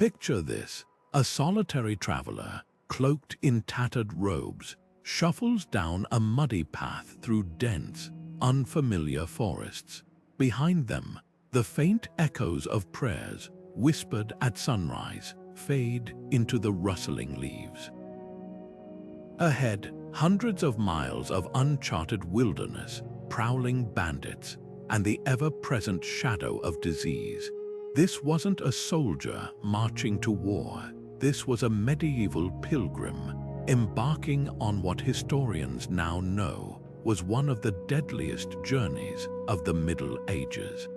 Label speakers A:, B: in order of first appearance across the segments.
A: Picture this: a solitary traveler, cloaked in tattered robes, shuffles down a muddy path through dense, unfamiliar forests. Behind them, the faint echoes of prayers, whispered at sunrise, fade into the rustling leaves. Ahead, hundreds of miles of uncharted wilderness, prowling bandits, and the ever-present shadow of disease. This wasn't a soldier marching to war. This was a medieval pilgrim, embarking on what historians now know was one of the deadliest journeys of the Middle Ages.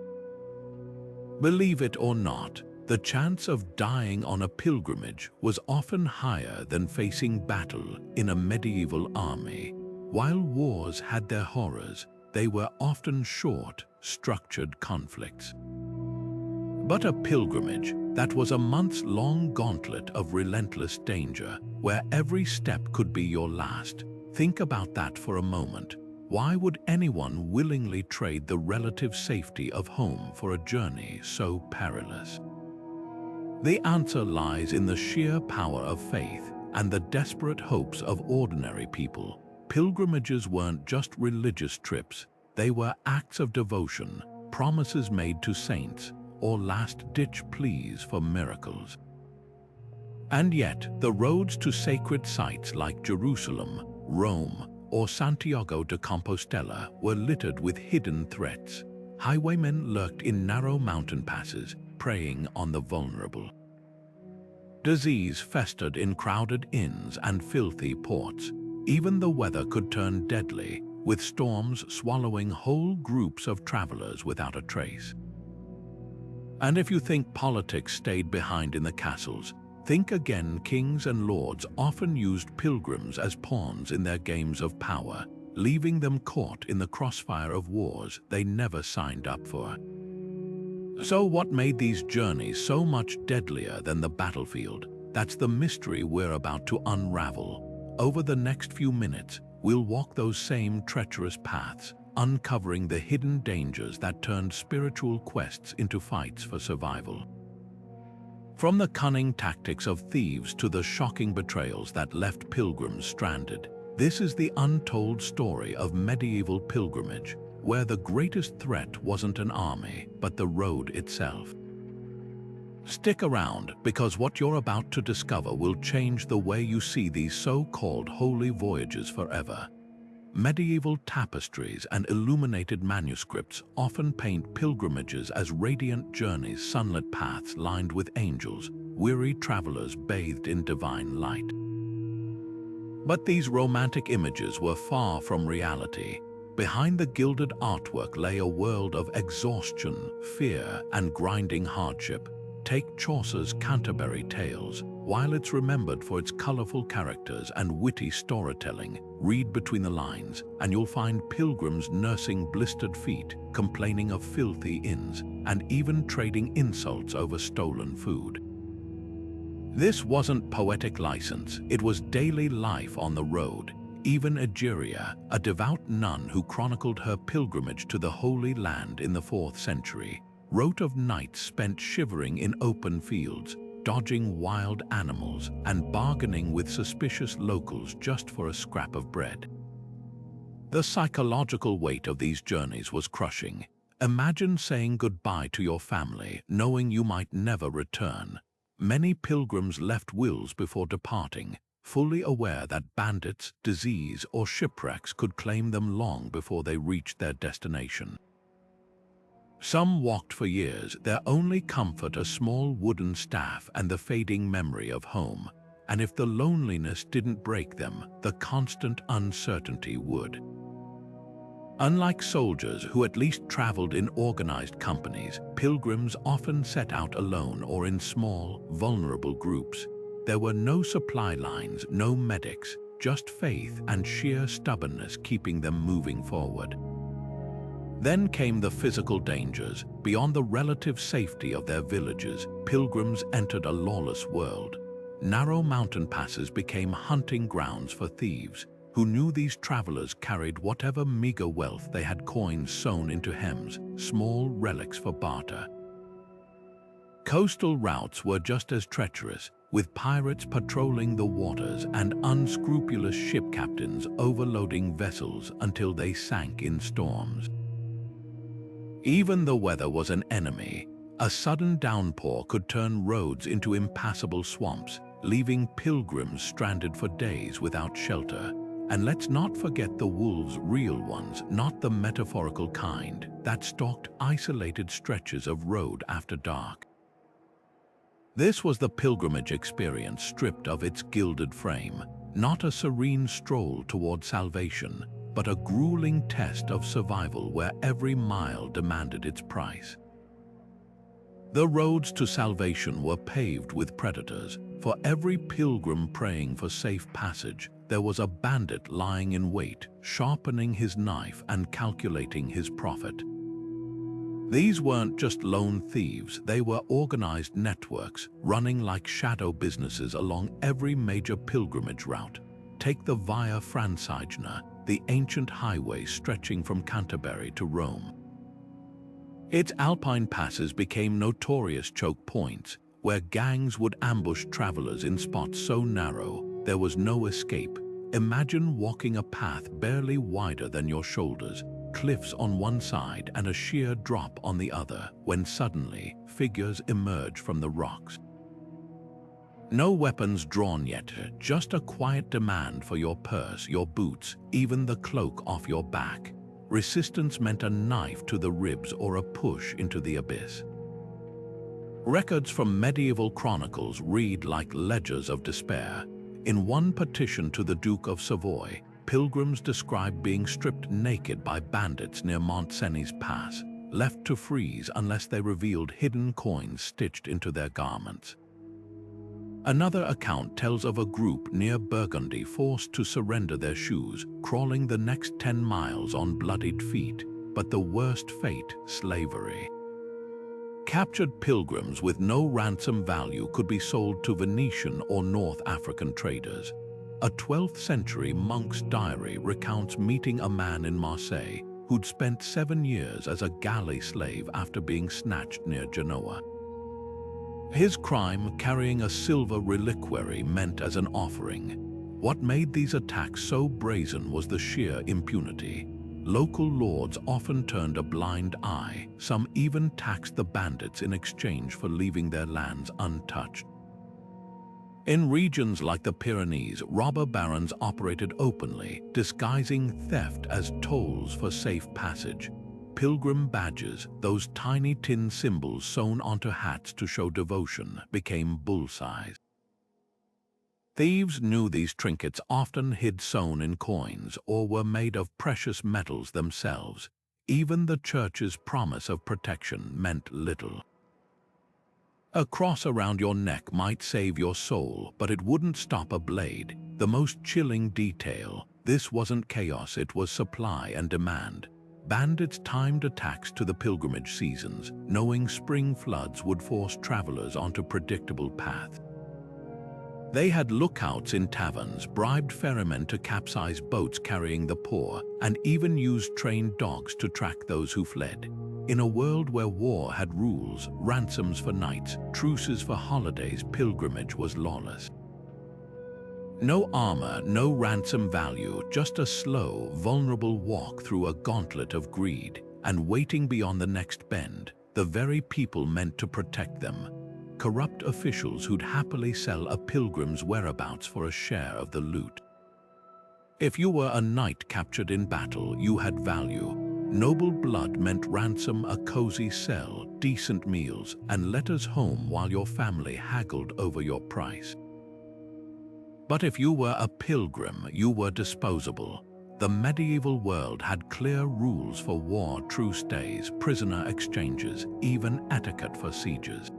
A: Believe it or not, the chance of dying on a pilgrimage was often higher than facing battle in a medieval army. While wars had their horrors, they were often short, structured conflicts. But a pilgrimage, that was a months-long gauntlet of relentless danger, where every step could be your last. Think about that for a moment. Why would anyone willingly trade the relative safety of home for a journey so perilous? The answer lies in the sheer power of faith and the desperate hopes of ordinary people. Pilgrimages weren't just religious trips, they were acts of devotion, promises made to saints, or last-ditch pleas for miracles. And yet, the roads to sacred sites like Jerusalem, Rome, or Santiago de Compostela were littered with hidden threats. Highwaymen lurked in narrow mountain passes, preying on the vulnerable. Disease festered in crowded inns and filthy ports. Even the weather could turn deadly, with storms swallowing whole groups of travelers without a trace. And if you think politics stayed behind in the castles, think again. Kings and lords often used pilgrims as pawns in their games of power, leaving them caught in the crossfire of wars they never signed up for. So what made these journeys so much deadlier than the battlefield? That's the mystery we're about to unravel. Over the next few minutes, we'll walk those same treacherous paths, uncovering the hidden dangers that turned spiritual quests into fights for survival. From the cunning tactics of thieves to the shocking betrayals that left pilgrims stranded, this is the untold story of medieval pilgrimage, where the greatest threat wasn't an army, but the road itself. Stick around, because what you're about to discover will change the way you see these so-called holy voyages forever. Medieval tapestries and illuminated manuscripts often paint pilgrimages as radiant journeys, sunlit paths lined with angels, weary travelers bathed in divine light. But these romantic images were far from reality. Behind the gilded artwork lay a world of exhaustion, fear, and grinding hardship. Take Chaucer's Canterbury Tales. While it's remembered for its colorful characters and witty storytelling, read between the lines, and you'll find pilgrims nursing blistered feet, complaining of filthy inns, and even trading insults over stolen food. This wasn't poetic license, it was daily life on the road. Even Egeria, a devout nun who chronicled her pilgrimage to the Holy Land in the 4th century, wrote of nights spent shivering in open fields, dodging wild animals, and bargaining with suspicious locals just for a scrap of bread. The psychological weight of these journeys was crushing. Imagine saying goodbye to your family, knowing you might never return. Many pilgrims left wills before departing, fully aware that bandits, disease, or shipwrecks could claim them long before they reached their destination. Some walked for years, their only comfort a small wooden staff and the fading memory of home. And if the loneliness didn't break them, the constant uncertainty would. Unlike soldiers who at least traveled in organized companies, pilgrims often set out alone or in small, vulnerable groups. There were no supply lines, no medics, just faith and sheer stubbornness keeping them moving forward. Then came the physical dangers. Beyond the relative safety of their villages, pilgrims entered a lawless world. Narrow mountain passes became hunting grounds for thieves, who knew these travelers carried whatever meager wealth they had, coins sewn into hems, small relics for barter. Coastal routes were just as treacherous, with pirates patrolling the waters and unscrupulous ship captains overloading vessels until they sank in storms. Even the weather was an enemy. A sudden downpour could turn roads into impassable swamps, leaving pilgrims stranded for days without shelter. And let's not forget the wolves, real ones, not the metaphorical kind, that stalked isolated stretches of road after dark. This was the pilgrimage experience stripped of its gilded frame, not a serene stroll toward salvation, but a grueling test of survival where every mile demanded its price. The roads to salvation were paved with predators. For every pilgrim praying for safe passage, there was a bandit lying in wait, sharpening his knife and calculating his profit. These weren't just lone thieves, they were organized networks, running like shadow businesses along every major pilgrimage route. Take the Via Francigena, the ancient highway stretching from Canterbury to Rome. Its alpine passes became notorious choke points, where gangs would ambush travelers in spots so narrow there was no escape. Imagine walking a path barely wider than your shoulders, cliffs on one side and a sheer drop on the other, when suddenly figures emerge from the rocks. No weapons drawn yet, just a quiet demand for your purse, your boots, even the cloak off your back. Resistance meant a knife to the ribs or a push into the abyss. Records from medieval chronicles read like ledgers of despair. In one petition to the Duke of Savoy, pilgrims described being stripped naked by bandits near Mont-Cenis Pass, left to freeze unless they revealed hidden coins stitched into their garments. Another account tells of a group near Burgundy forced to surrender their shoes, crawling the next 10 miles on bloodied feet, but the worst fate, slavery. Captured pilgrims with no ransom value could be sold to Venetian or North African traders. A 12th century monk's diary recounts meeting a man in Marseille who'd spent 7 years as a galley slave after being snatched near Genoa. His crime, carrying a silver reliquary meant as an offering. What made these attacks so brazen was the sheer impunity. Local lords often turned a blind eye, some even taxed the bandits in exchange for leaving their lands untouched. In regions like the Pyrenees, robber barons operated openly, disguising theft as tolls for safe passage. Pilgrim badges, those tiny tin symbols sewn onto hats to show devotion, became bullseyes. Thieves knew these trinkets often hid sewn in coins or were made of precious metals themselves. Even the church's promise of protection meant little. A cross around your neck might save your soul, but it wouldn't stop a blade. The most chilling detail: this wasn't chaos, it was supply and demand. Bandits timed attacks to the pilgrimage seasons, knowing spring floods would force travelers onto predictable paths. They had lookouts in taverns, bribed ferrymen to capsize boats carrying the poor, and even used trained dogs to track those who fled. In a world where war had rules, ransoms for nights, truces for holidays, pilgrimage was lawless. No armor, no ransom value, just a slow, vulnerable walk through a gauntlet of greed, and waiting beyond the next bend, the very people meant to protect them. Corrupt officials who'd happily sell a pilgrim's whereabouts for a share of the loot. If you were a knight captured in battle, you had value. Noble blood meant ransom, a cozy cell, decent meals, and letters home while your family haggled over your price. But if you were a pilgrim, you were disposable. The medieval world had clear rules for war, truce days, prisoner exchanges, even etiquette for sieges.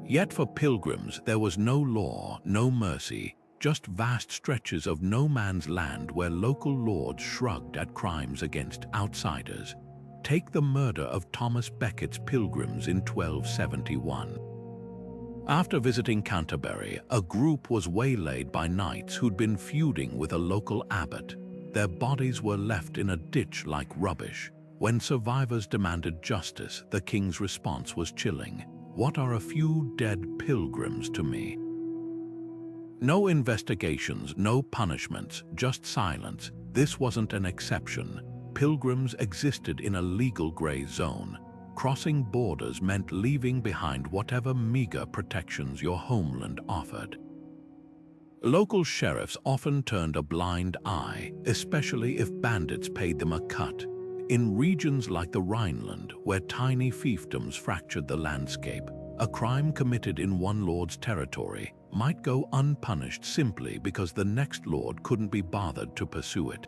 A: Yet for pilgrims, there was no law, no mercy, just vast stretches of no man's land where local lords shrugged at crimes against outsiders. Take the murder of Thomas Becket's pilgrims in 1271. After visiting Canterbury, a group was waylaid by knights who'd been feuding with a local abbot. Their bodies were left in a ditch like rubbish. When survivors demanded justice, the king's response was chilling. "What are a few dead pilgrims to me?" No investigations, no punishments, just silence. This wasn't an exception. Pilgrims existed in a legal gray zone. Crossing borders meant leaving behind whatever meager protections your homeland offered. Local sheriffs often turned a blind eye, especially if bandits paid them a cut. In regions like the Rhineland, where tiny fiefdoms fractured the landscape, a crime committed in one lord's territory might go unpunished simply because the next lord couldn't be bothered to pursue it.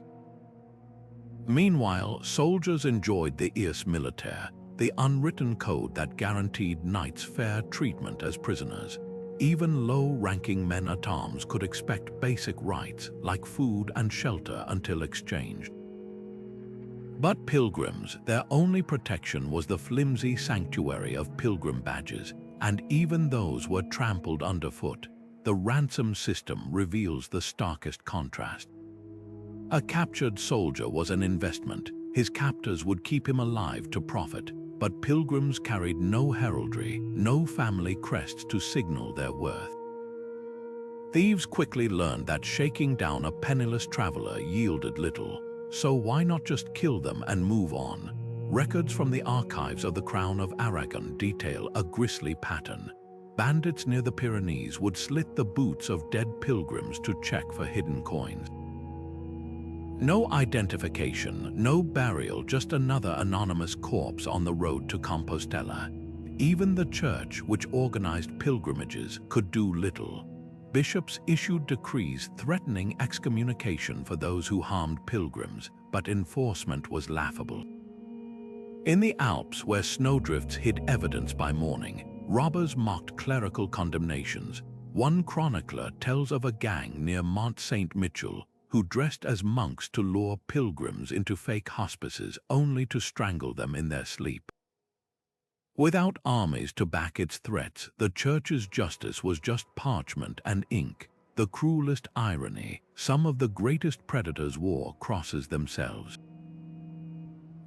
A: Meanwhile, soldiers enjoyed the ius militaire, the unwritten code that guaranteed knights fair treatment as prisoners. Even low-ranking men-at-arms could expect basic rights like food and shelter until exchanged. But pilgrims, their only protection was the flimsy sanctuary of pilgrim badges, and even those were trampled underfoot. The ransom system reveals the starkest contrast. A captured soldier was an investment. His captors would keep him alive to profit, but pilgrims carried no heraldry, no family crests to signal their worth. Thieves quickly learned that shaking down a penniless traveler yielded little, so why not just kill them and move on? Records from the archives of the Crown of Aragon detail a grisly pattern. Bandits near the Pyrenees would slit the boots of dead pilgrims to check for hidden coins. No identification, no burial, just another anonymous corpse on the road to Compostela. Even the church, which organized pilgrimages, could do little. Bishops issued decrees threatening excommunication for those who harmed pilgrims, but enforcement was laughable. In the Alps, where snowdrifts hid evidence by morning, robbers mocked clerical condemnations. One chronicler tells of a gang near Mont Saint-Michel who dressed as monks to lure pilgrims into fake hospices only to strangle them in their sleep. Without armies to back its threats, the church's justice was just parchment and ink. The cruelest irony, some of the greatest predators wore crosses themselves.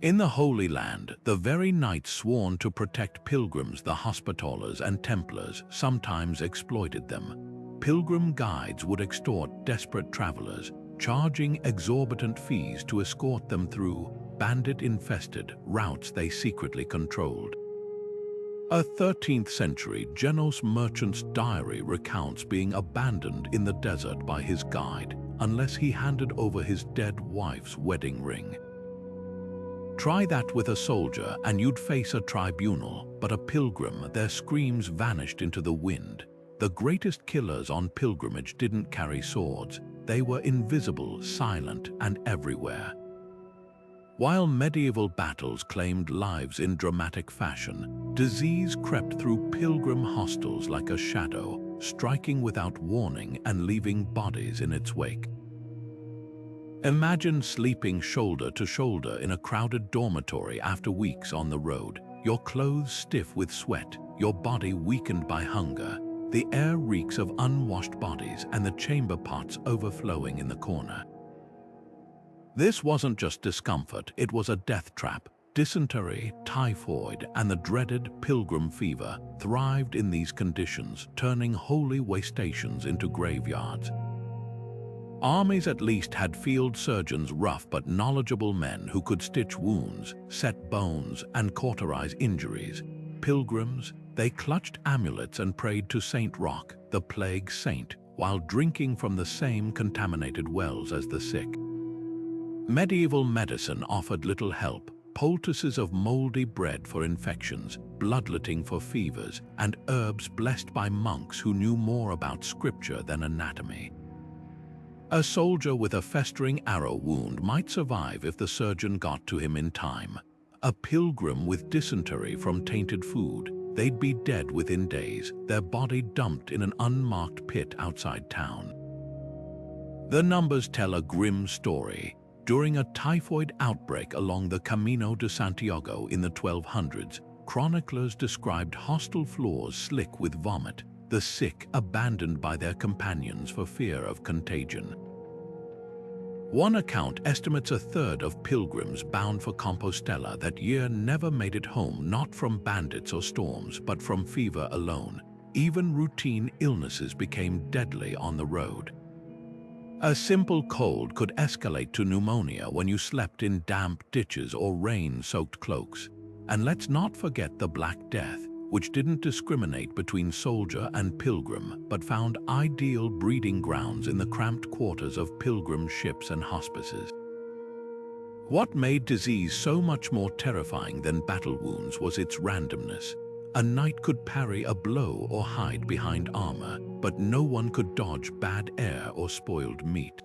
A: In the Holy Land, the very knights sworn to protect pilgrims, the Hospitallers and Templars, sometimes exploited them. Pilgrim guides would extort desperate travelers, charging exorbitant fees to escort them through bandit-infested routes they secretly controlled. A 13th century Genos merchant's diary recounts being abandoned in the desert by his guide unless he handed over his dead wife's wedding ring. Try that with a soldier and you'd face a tribunal, but a pilgrim, their screams vanished into the wind. The greatest killers on pilgrimage didn't carry swords. They were invisible, silent, and everywhere. While medieval battles claimed lives in dramatic fashion, disease crept through pilgrim hostels like a shadow, striking without warning and leaving bodies in its wake. Imagine sleeping shoulder to shoulder in a crowded dormitory after weeks on the road, your clothes stiff with sweat, your body weakened by hunger. The air reeks of unwashed bodies and the chamber pots overflowing in the corner. This wasn't just discomfort, it was a death trap. Dysentery, typhoid, and the dreaded pilgrim fever thrived in these conditions, turning holy way stations into graveyards. Armies at least had field surgeons, rough but knowledgeable men who could stitch wounds, set bones, and cauterize injuries. Pilgrims, they clutched amulets and prayed to Saint Roch, the plague saint, while drinking from the same contaminated wells as the sick. Medieval medicine offered little help. Poultices of moldy bread for infections, bloodletting for fevers, and herbs blessed by monks who knew more about scripture than anatomy. A soldier with a festering arrow wound might survive if the surgeon got to him in time. A pilgrim with dysentery from tainted food, they'd be dead within days, their body dumped in an unmarked pit outside town. The numbers tell a grim story. During a typhoid outbreak along the Camino de Santiago in the 1200s, chroniclers described hostel floors slick with vomit, the sick abandoned by their companions for fear of contagion. One account estimates a third of pilgrims bound for Compostela that year never made it home, not from bandits or storms, but from fever alone. Even routine illnesses became deadly on the road. A simple cold could escalate to pneumonia when you slept in damp ditches or rain-soaked cloaks. And let's not forget the Black Death, which didn't discriminate between soldier and pilgrim, but found ideal breeding grounds in the cramped quarters of pilgrim ships and hospices. What made disease so much more terrifying than battle wounds was its randomness. A knight could parry a blow or hide behind armor, but no one could dodge bad air or spoiled meat.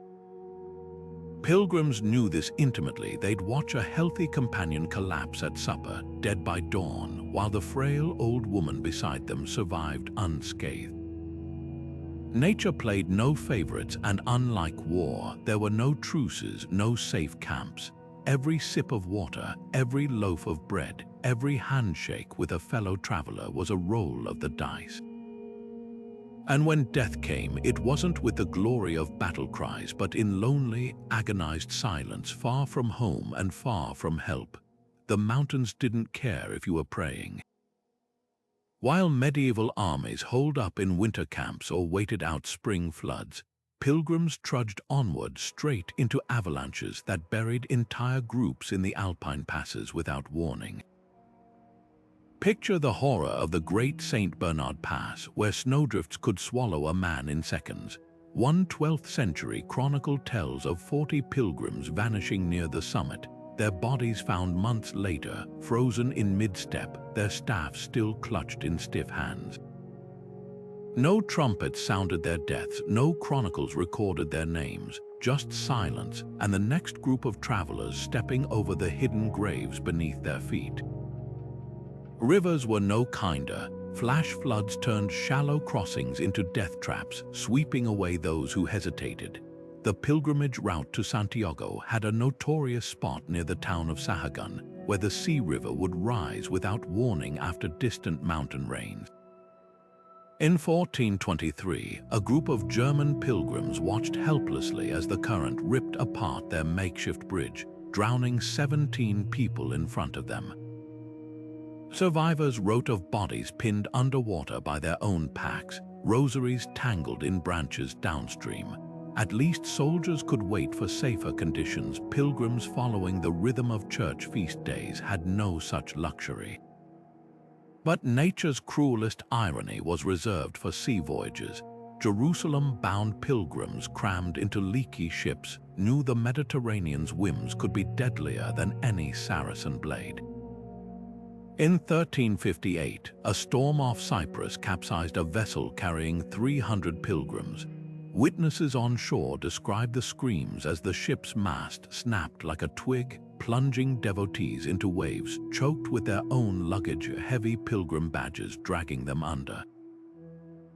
A: Pilgrims knew this intimately. They'd watch a healthy companion collapse at supper, dead by dawn, while the frail old woman beside them survived unscathed. Nature played no favorites, and unlike war, there were no truces, no safe camps. Every sip of water, every loaf of bread, every handshake with a fellow traveler was a roll of the dice. And when death came, it wasn't with the glory of battle cries, but in lonely, agonized silence, far from home and far from help. The mountains didn't care if you were praying. While medieval armies holed up in winter camps or waited out spring floods, pilgrims trudged onward straight into avalanches that buried entire groups in the Alpine passes without warning. Picture the horror of the Great St. Bernard Pass, where snowdrifts could swallow a man in seconds. One 12th century chronicle tells of 40 pilgrims vanishing near the summit, their bodies found months later, frozen in mid-step, their staffs still clutched in stiff hands. No trumpets sounded their deaths, no chronicles recorded their names, just silence and the next group of travelers stepping over the hidden graves beneath their feet. Rivers were no kinder. Flash floods turned shallow crossings into death traps, sweeping away those who hesitated. The pilgrimage route to Santiago had a notorious spot near the town of Sahagun, where the sea river would rise without warning after distant mountain rains. In 1423, a group of German pilgrims watched helplessly as the current ripped apart their makeshift bridge, drowning 17 people in front of them. Survivors wrote of bodies pinned underwater by their own packs, rosaries tangled in branches downstream. At least soldiers could wait for safer conditions. Pilgrims following the rhythm of church feast days had no such luxury. But nature's cruelest irony was reserved for sea voyages. Jerusalem-bound pilgrims crammed into leaky ships knew the Mediterranean's whims could be deadlier than any Saracen blade. In 1358, a storm off Cyprus capsized a vessel carrying 300 pilgrims. Witnesses on shore described the screams as the ship's mast snapped like a twig, plunging devotees into waves choked with their own luggage, heavy pilgrim badges dragging them under.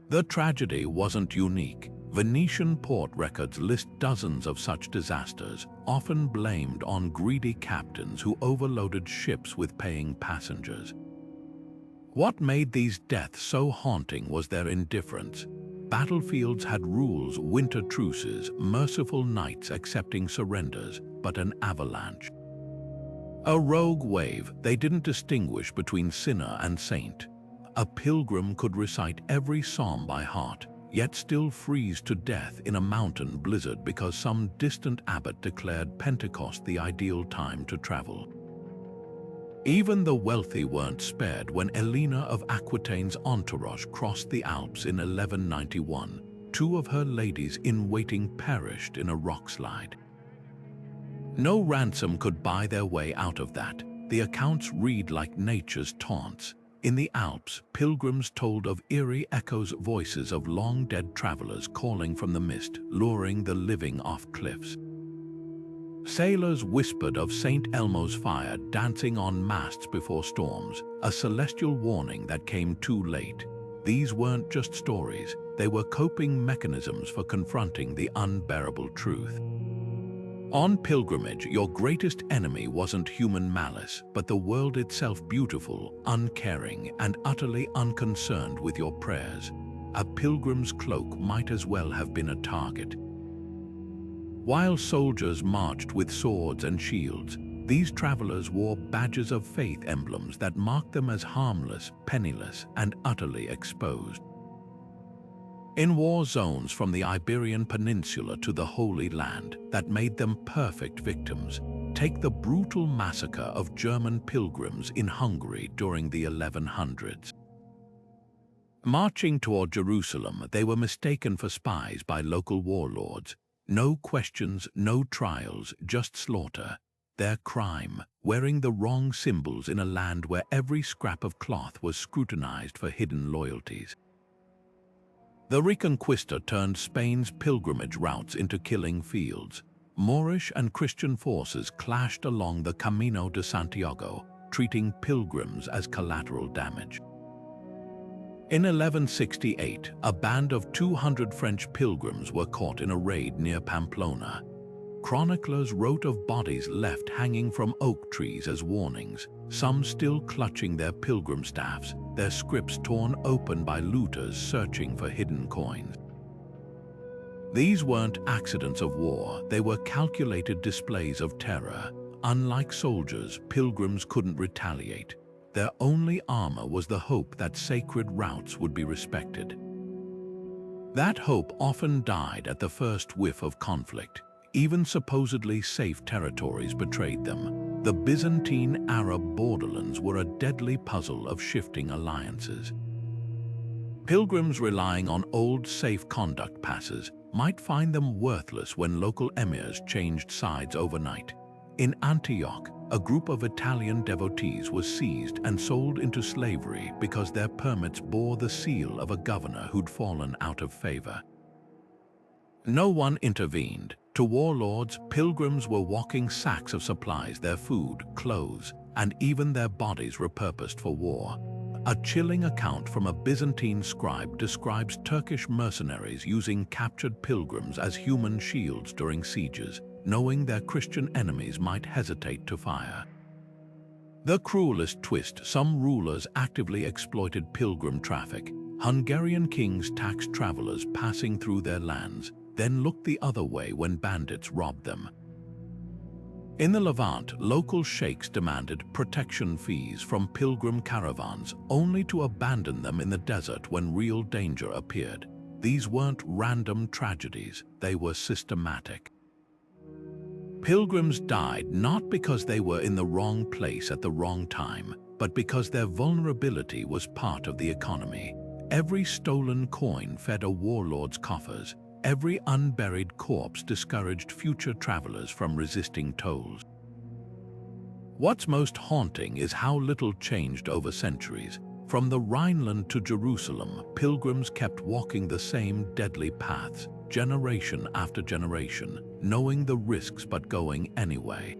A: The tragedy wasn't unique. Venetian port records list dozens of such disasters, often blamed on greedy captains who overloaded ships with paying passengers. What made these deaths so haunting was their indifference. Battlefields had rules, winter truces, merciful knights accepting surrenders, but an avalanche. A rogue wave, they didn't distinguish between sinner and saint. A pilgrim could recite every psalm by heart, yet still freeze to death in a mountain blizzard because some distant abbot declared Pentecost the ideal time to travel. Even the wealthy weren't spared when Elena of Aquitaine's entourage crossed the Alps in 1191. 2 of her ladies-in-waiting perished in a rockslide. No ransom could buy their way out of that. The accounts read like nature's taunts. In the Alps, pilgrims told of eerie echoes, voices of long-dead travelers calling from the mist, luring the living off cliffs. Sailors whispered of St. Elmo's fire dancing on masts before storms, a celestial warning that came too late. These weren't just stories, they were coping mechanisms for confronting the unbearable truth. On pilgrimage, your greatest enemy wasn't human malice, but the world itself, beautiful, uncaring, and utterly unconcerned with your prayers. A pilgrim's cloak might as well have been a target. While soldiers marched with swords and shields, these travelers wore badges of faith, emblems that marked them as harmless, penniless, and utterly exposed. In war zones from the Iberian Peninsula to the Holy Land that made them perfect victims, take the brutal massacre of German pilgrims in Hungary during the 1100s. Marching toward Jerusalem, they were mistaken for spies by local warlords. No questions, no trials, just slaughter. Their crime, wearing the wrong symbols in a land where every scrap of cloth was scrutinized for hidden loyalties. The Reconquista turned Spain's pilgrimage routes into killing fields. Moorish and Christian forces clashed along the Camino de Santiago, treating pilgrims as collateral damage. In 1168, a band of 200 French pilgrims were caught in a raid near Pamplona. Chroniclers wrote of bodies left hanging from oak trees as warnings, some still clutching their pilgrim staffs, their scripts torn open by looters searching for hidden coins. These weren't accidents of war, they were calculated displays of terror. Unlike soldiers, pilgrims couldn't retaliate. Their only armor was the hope that sacred routes would be respected. That hope often died at the first whiff of conflict. Even supposedly safe territories betrayed them. The Byzantine Arab borderlands were a deadly puzzle of shifting alliances. Pilgrims relying on old safe conduct passes might find them worthless when local emirs changed sides overnight. In Antioch, a group of Italian devotees was seized and sold into slavery because their permits bore the seal of a governor who'd fallen out of favor. No one intervened. To warlords, pilgrims were walking sacks of supplies, their food, clothes, and even their bodies repurposed for war. A chilling account from a Byzantine scribe describes Turkish mercenaries using captured pilgrims as human shields during sieges, knowing their Christian enemies might hesitate to fire. The cruelest twist, some rulers actively exploited pilgrim traffic. Hungarian kings taxed travelers passing through their lands, then looked the other way when bandits robbed them. In the Levant, local sheikhs demanded protection fees from pilgrim caravans, only to abandon them in the desert when real danger appeared. These weren't random tragedies, they were systematic. Pilgrims died not because they were in the wrong place at the wrong time, but because their vulnerability was part of the economy. Every stolen coin fed a warlord's coffers. Every unburied corpse discouraged future travelers from resisting tolls. What's most haunting is how little changed over centuries. From the Rhineland to Jerusalem, pilgrims kept walking the same deadly paths, generation after generation, knowing the risks but going anyway.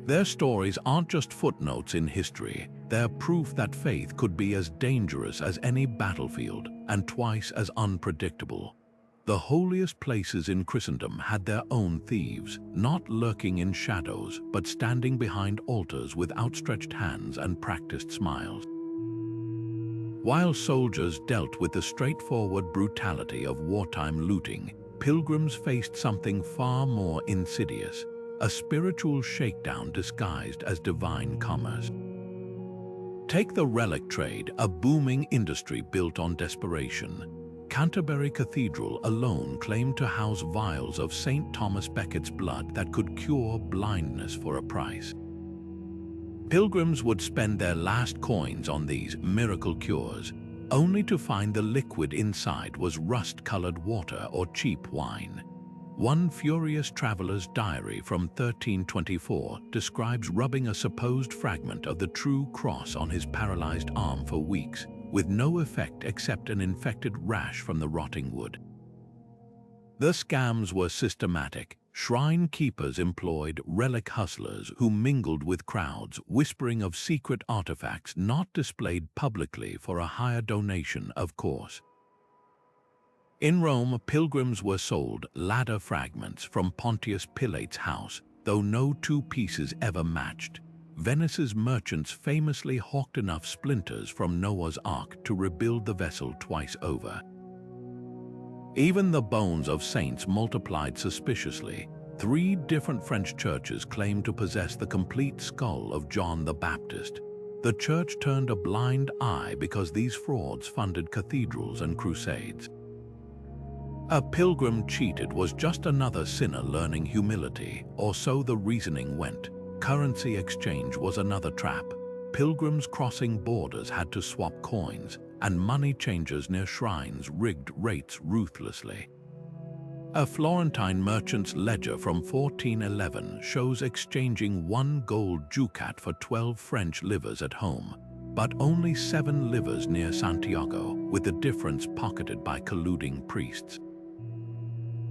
A: Their stories aren't just footnotes in history, they're proof that faith could be as dangerous as any battlefield and twice as unpredictable. The holiest places in Christendom had their own thieves, not lurking in shadows, but standing behind altars with outstretched hands and practiced smiles. While soldiers dealt with the straightforward brutality of wartime looting, pilgrims faced something far more insidious, a spiritual shakedown disguised as divine commerce. Take the relic trade, a booming industry built on desperation. Canterbury Cathedral alone claimed to house vials of St. Thomas Becket's blood that could cure blindness for a price. Pilgrims would spend their last coins on these miracle cures, only to find the liquid inside was rust-colored water or cheap wine. One furious traveler's diary from 1324 describes rubbing a supposed fragment of the true cross on his paralyzed arm for weeks, with no effect except an infected rash from the rotting wood. The scams were systematic. Shrine keepers employed relic hustlers who mingled with crowds, whispering of secret artifacts not displayed publicly for a higher donation, of course. In Rome, pilgrims were sold ladder fragments from Pontius Pilate's house, though no two pieces ever matched. Venice's merchants famously hawked enough splinters from Noah's Ark to rebuild the vessel twice over. Even the bones of saints multiplied suspiciously. 3 different French churches claimed to possess the complete skull of John the Baptist. The church turned a blind eye because these frauds funded cathedrals and crusades. A pilgrim cheated was just another sinner learning humility, or so the reasoning went. Currency exchange was another trap. Pilgrims crossing borders had to swap coins, and money changers near shrines rigged rates ruthlessly. A Florentine merchant's ledger from 1411 shows exchanging 1 gold ducat for 12 French livres at home, but only 7 livres near Santiago, with the difference pocketed by colluding priests.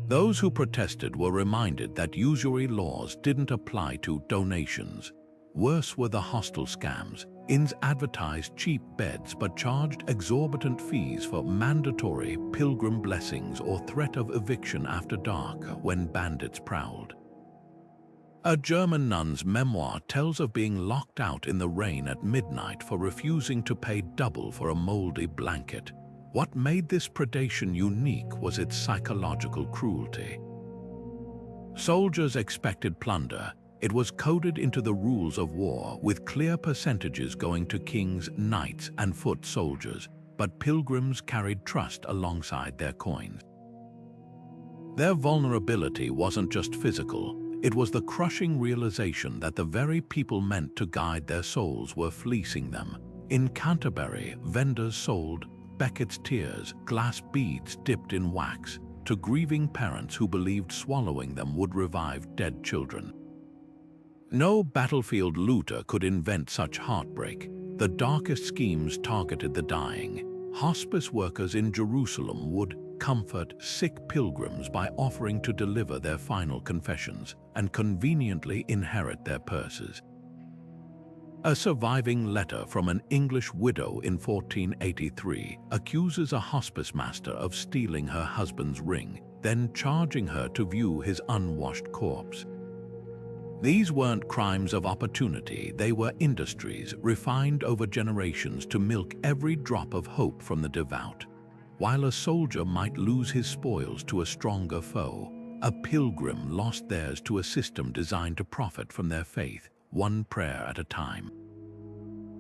A: Those who protested were reminded that usury laws didn't apply to donations. Worse were the hostel scams. Inns advertised cheap beds but charged exorbitant fees for mandatory pilgrim blessings or threat of eviction after dark when bandits prowled. A German nun's memoir tells of being locked out in the rain at midnight for refusing to pay double for a moldy blanket. What made this predation unique was its psychological cruelty. Soldiers expected plunder. It was coded into the rules of war, with clear percentages going to kings, knights, and foot soldiers, but pilgrims carried trust alongside their coins. Their vulnerability wasn't just physical, it was the crushing realization that the very people meant to guide their souls were fleecing them. In Canterbury, vendors sold Beckett's tears, glass beads dipped in wax, to grieving parents who believed swallowing them would revive dead children. No battlefield looter could invent such heartbreak. The darkest schemes targeted the dying. Hospice workers in Jerusalem would comfort sick pilgrims by offering to deliver their final confessions and conveniently inherit their purses. A surviving letter from an English widow in 1483 accuses a hospice master of stealing her husband's ring, then charging her to view his unwashed corpse. These weren't crimes of opportunity, they were industries refined over generations to milk every drop of hope from the devout. While a soldier might lose his spoils to a stronger foe, a pilgrim lost theirs to a system designed to profit from their faith, one prayer at a time.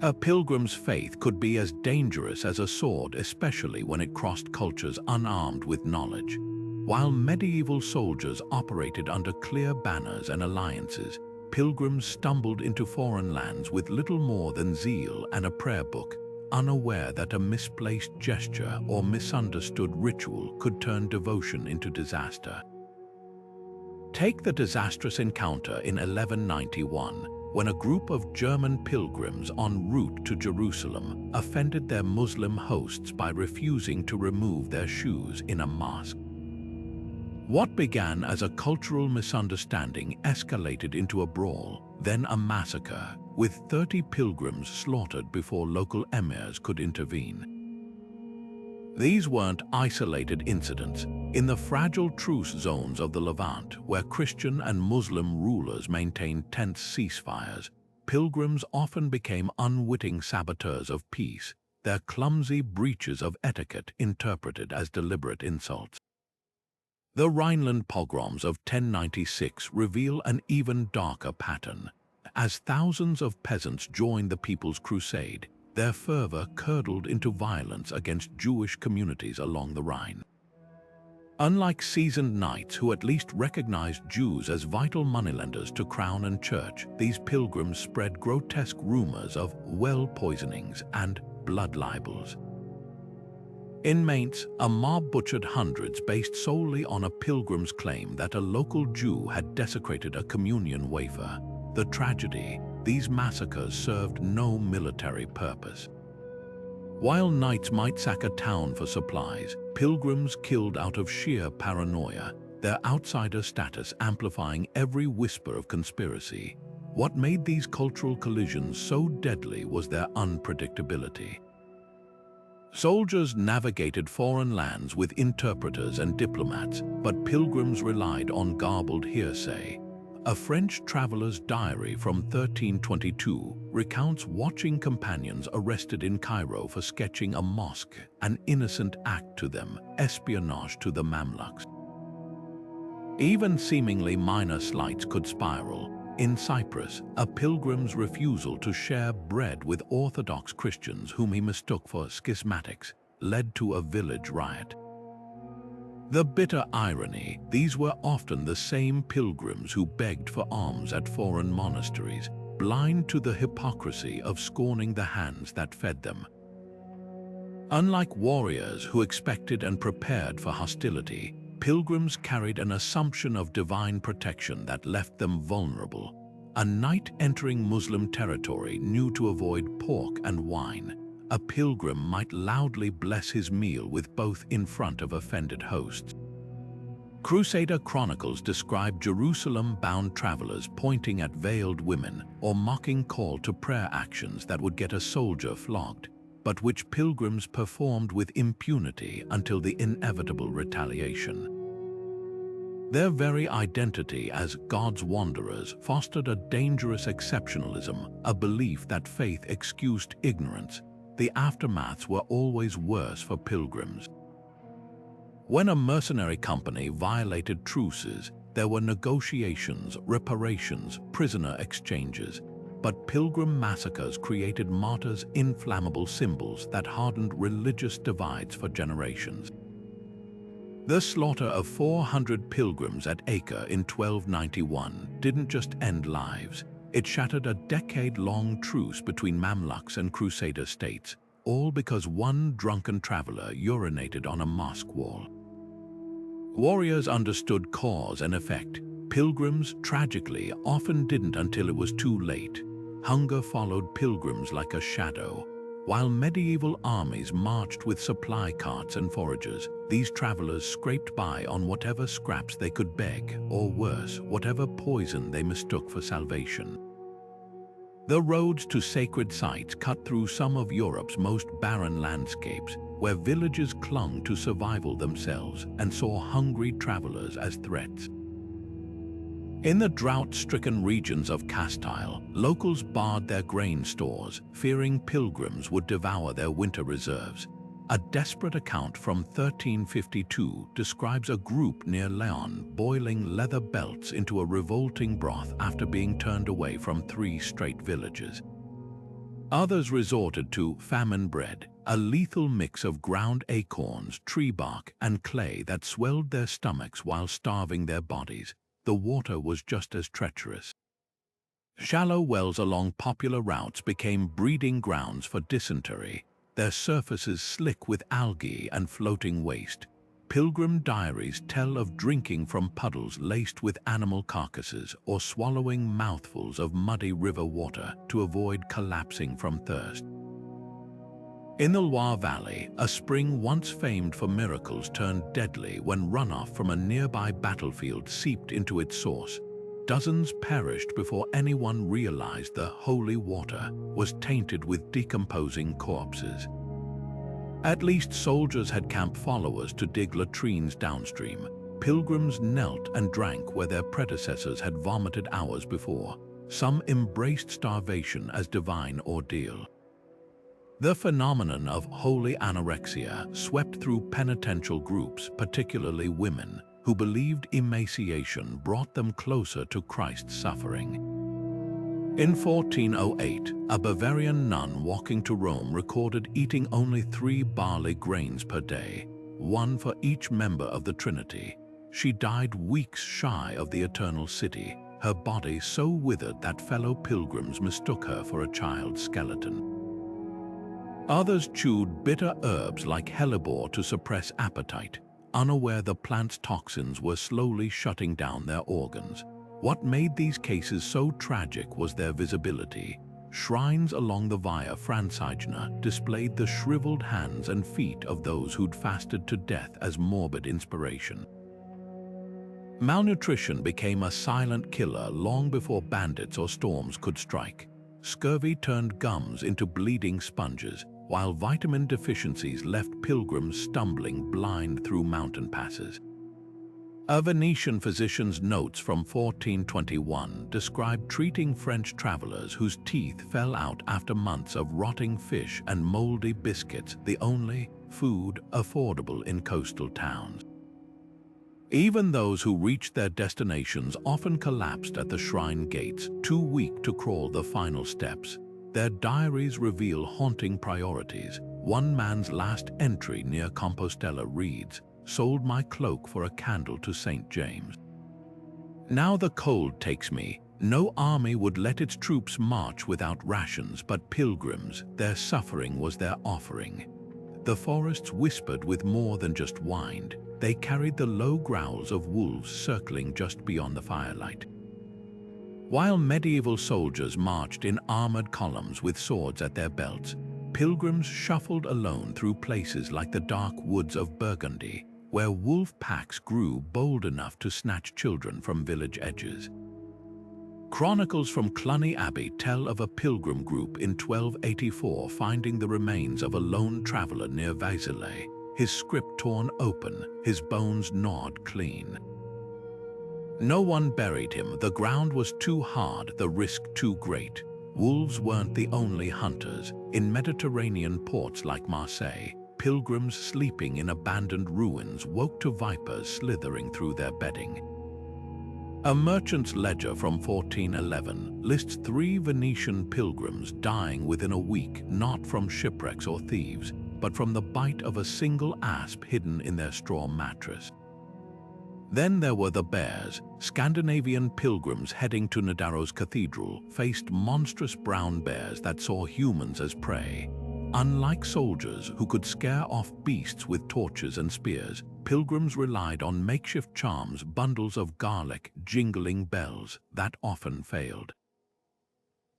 A: A pilgrim's faith could be as dangerous as a sword, especially when it crossed cultures unarmed with knowledge. While medieval soldiers operated under clear banners and alliances, pilgrims stumbled into foreign lands with little more than zeal and a prayer book, unaware that a misplaced gesture or misunderstood ritual could turn devotion into disaster. Take the disastrous encounter in 1191, when a group of German pilgrims en route to Jerusalem offended their Muslim hosts by refusing to remove their shoes in a mosque. What began as a cultural misunderstanding escalated into a brawl, then a massacre, with 30 pilgrims slaughtered before local emirs could intervene. These weren't isolated incidents. In the fragile truce zones of the Levant, where Christian and Muslim rulers maintained tense ceasefires, pilgrims often became unwitting saboteurs of peace, their clumsy breaches of etiquette interpreted as deliberate insults. The Rhineland-Pogroms of 1096 reveal an even darker pattern. As thousands of peasants joined the People's Crusade, their fervor curdled into violence against Jewish communities along the Rhine. Unlike seasoned knights who at least recognized Jews as vital moneylenders to crown and church, these pilgrims spread grotesque rumors of well poisonings and blood libels. In Mainz, a mob butchered hundreds based solely on a pilgrim's claim that a local Jew had desecrated a communion wafer. The tragedy, these massacres served no military purpose. While knights might sack a town for supplies, pilgrims killed out of sheer paranoia, their outsider status amplifying every whisper of conspiracy. What made these cultural collisions so deadly was their unpredictability. Soldiers navigated foreign lands with interpreters and diplomats, but pilgrims relied on garbled hearsay. A French traveler's diary from 1322 recounts watching companions arrested in Cairo for sketching a mosque, an innocent act to them, espionage to the Mamluks. Even seemingly minor slights could spiral. In Cyprus, a pilgrim's refusal to share bread with Orthodox Christians whom he mistook for schismatics led to a village riot. The bitter irony, these were often the same pilgrims who begged for alms at foreign monasteries, blind to the hypocrisy of scorning the hands that fed them. Unlike warriors who expected and prepared for hostility, pilgrims carried an assumption of divine protection that left them vulnerable. A knight entering Muslim territory knew to avoid pork and wine. A pilgrim might loudly bless his meal with both in front of offended hosts. Crusader chronicles describe Jerusalem-bound travelers pointing at veiled women or mocking call to prayer actions that would get a soldier flogged, but which pilgrims performed with impunity until the inevitable retaliation. Their very identity as God's wanderers fostered a dangerous exceptionalism, a belief that faith excused ignorance. The aftermaths were always worse for pilgrims. When a mercenary company violated truces, there were negotiations, reparations, prisoner exchanges. But pilgrim massacres created martyrs' inflammable symbols that hardened religious divides for generations. The slaughter of 400 pilgrims at Acre in 1291 didn't just end lives. It shattered a decade-long truce between Mamluks and Crusader states, all because one drunken traveler urinated on a mosque wall. Warriors understood cause and effect. Pilgrims, tragically, often didn't until it was too late. Hunger followed pilgrims like a shadow. While medieval armies marched with supply carts and foragers, these travelers scraped by on whatever scraps they could beg, or worse, whatever poison they mistook for salvation. The roads to sacred sites cut through some of Europe's most barren landscapes, where villages clung to survival themselves and saw hungry travelers as threats. In the drought-stricken regions of Castile, locals barred their grain stores, fearing pilgrims would devour their winter reserves. A desperate account from 1352 describes a group near Leon boiling leather belts into a revolting broth after being turned away from 3 straight villages. Others resorted to famine bread, a lethal mix of ground acorns, tree bark, and clay that swelled their stomachs while starving their bodies. The water was just as treacherous. Shallow wells along popular routes became breeding grounds for dysentery, their surfaces slick with algae and floating waste. Pilgrim diaries tell of drinking from puddles laced with animal carcasses or swallowing mouthfuls of muddy river water to avoid collapsing from thirst. In the Loire Valley, a spring once famed for miracles turned deadly when runoff from a nearby battlefield seeped into its source. Dozens perished before anyone realized the holy water was tainted with decomposing corpses. At least soldiers had camp followers to dig latrines downstream. Pilgrims knelt and drank where their predecessors had vomited hours before. Some embraced starvation as divine ordeal. The phenomenon of holy anorexia swept through penitential groups, particularly women, who believed emaciation brought them closer to Christ's suffering. In 1408, a Bavarian nun walking to Rome recorded eating only 3 barley grains per day, 1 for each member of the Trinity. She died weeks shy of the eternal city, her body so withered that fellow pilgrims mistook her for a child's skeleton. Others chewed bitter herbs like hellebore to suppress appetite, unaware the plant's toxins were slowly shutting down their organs. What made these cases so tragic was their visibility. Shrines along the Via Francigena displayed the shriveled hands and feet of those who'd fasted to death as morbid inspiration. Malnutrition became a silent killer long before bandits or storms could strike. Scurvy turned gums into bleeding sponges, while vitamin deficiencies left pilgrims stumbling blind through mountain passes. A Venetian physician's notes from 1421 describe treating French travelers whose teeth fell out after months of rotting fish and moldy biscuits, the only food affordable in coastal towns. Even those who reached their destinations often collapsed at the shrine gates, too weak to crawl the final steps. Their diaries reveal haunting priorities. One man's last entry near Compostela reads, "Sold my cloak for a candle to St. James. Now the cold takes me. No army would let its troops march without rations, but pilgrims, their suffering was their offering." The forests whispered with more than just wind. They carried the low growls of wolves circling just beyond the firelight. While medieval soldiers marched in armored columns with swords at their belts, pilgrims shuffled alone through places like the dark woods of Burgundy, where wolf packs grew bold enough to snatch children from village edges. Chronicles from Cluny Abbey tell of a pilgrim group in 1284 finding the remains of a lone traveler near Vézelay, his script torn open, his bones gnawed clean. No one buried him. The ground was too hard, the risk too great. Wolves weren't the only hunters. In Mediterranean ports like Marseille, pilgrims sleeping in abandoned ruins woke to vipers slithering through their bedding. A merchant's ledger from 1411 lists 3 Venetian pilgrims dying within a week, not from shipwrecks or thieves, but from the bite of a single asp hidden in their straw mattress. Then there were the bears. Scandinavian pilgrims heading to Nidaros Cathedral faced monstrous brown bears that saw humans as prey. Unlike soldiers who could scare off beasts with torches and spears, pilgrims relied on makeshift charms, bundles of garlic, jingling bells that often failed.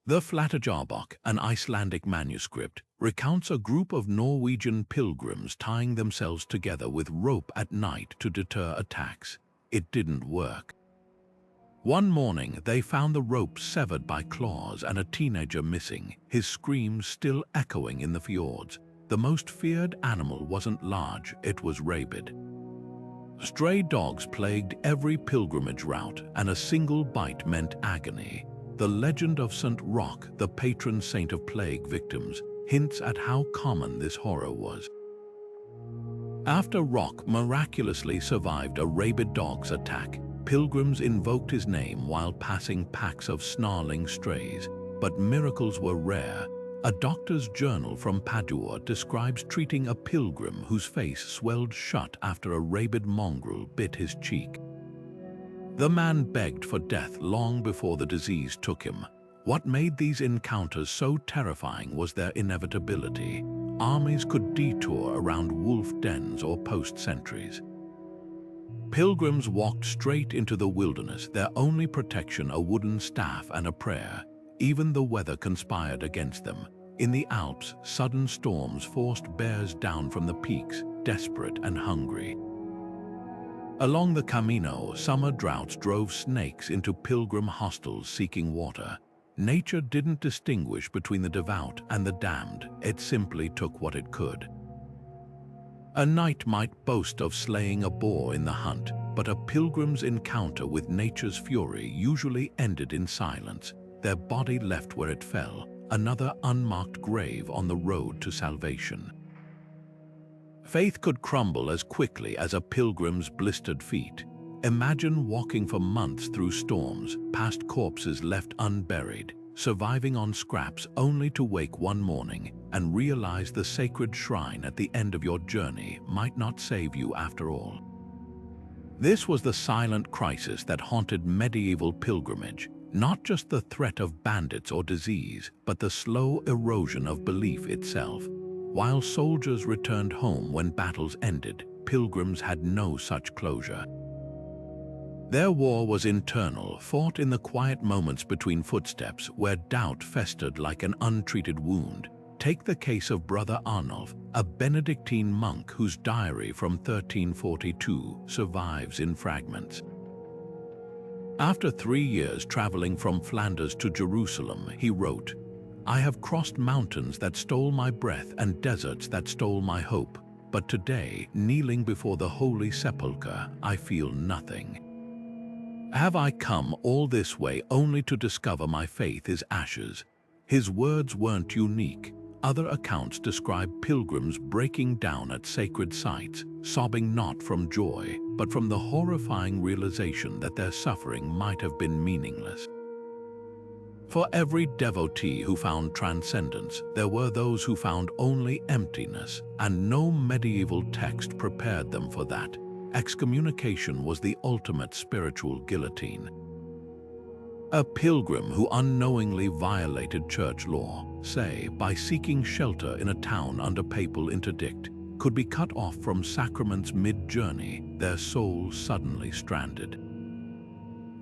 A: The Flateyjarbók, an Icelandic manuscript, recounts a group of Norwegian pilgrims tying themselves together with rope at night to deter attacks. It didn't work. One morning, they found the rope severed by claws and a teenager missing, his screams still echoing in the fjords. The most feared animal wasn't large, it was rabid. Stray dogs plagued every pilgrimage route, and a single bite meant agony. The legend of St. Roch, the patron saint of plague victims, hints at how common this horror was. After Roch miraculously survived a rabid dog's attack, pilgrims invoked his name while passing packs of snarling strays. But miracles were rare. A doctor's journal from Padua describes treating a pilgrim whose face swelled shut after a rabid mongrel bit his cheek. The man begged for death long before the disease took him. What made these encounters so terrifying was their inevitability. Armies could detour around wolf dens or post sentries. Pilgrims walked straight into the wilderness, their only protection a wooden staff and a prayer. Even the weather conspired against them. In the Alps, sudden storms forced bears down from the peaks, desperate and hungry. Along the Camino, summer droughts drove snakes into pilgrim hostels seeking water. Nature didn't distinguish between the devout and the damned, it simply took what it could. A knight might boast of slaying a boar in the hunt, but a pilgrim's encounter with nature's fury usually ended in silence, their body left where it fell, another unmarked grave on the road to salvation. Faith could crumble as quickly as a pilgrim's blistered feet. Imagine walking for months through storms, past corpses left unburied, surviving on scraps only to wake one morning and realize the sacred shrine at the end of your journey might not save you after all. This was the silent crisis that haunted medieval pilgrimage, not just the threat of bandits or disease, but the slow erosion of belief itself. While soldiers returned home when battles ended, pilgrims had no such closure. Their war was internal, fought in the quiet moments between footsteps where doubt festered like an untreated wound. Take the case of Brother Arnulf, a Benedictine monk whose diary from 1342 survives in fragments. After 3 years traveling from Flanders to Jerusalem, he wrote, "I have crossed mountains that stole my breath and deserts that stole my hope. but today, kneeling before the Holy Sepulchre, I feel nothing. Have I come all this way only to discover my faith is ashes? His words weren't unique. Other accounts describe pilgrims breaking down at sacred sites, sobbing not from joy, but from the horrifying realization that their suffering might have been meaningless. For every devotee who found transcendence, there were those who found only emptiness, and no medieval text prepared them for that. Excommunication was the ultimate spiritual guillotine. A pilgrim who unknowingly violated church law, say by seeking shelter in a town under papal interdict, could be cut off from sacraments mid-journey, their soul suddenly stranded.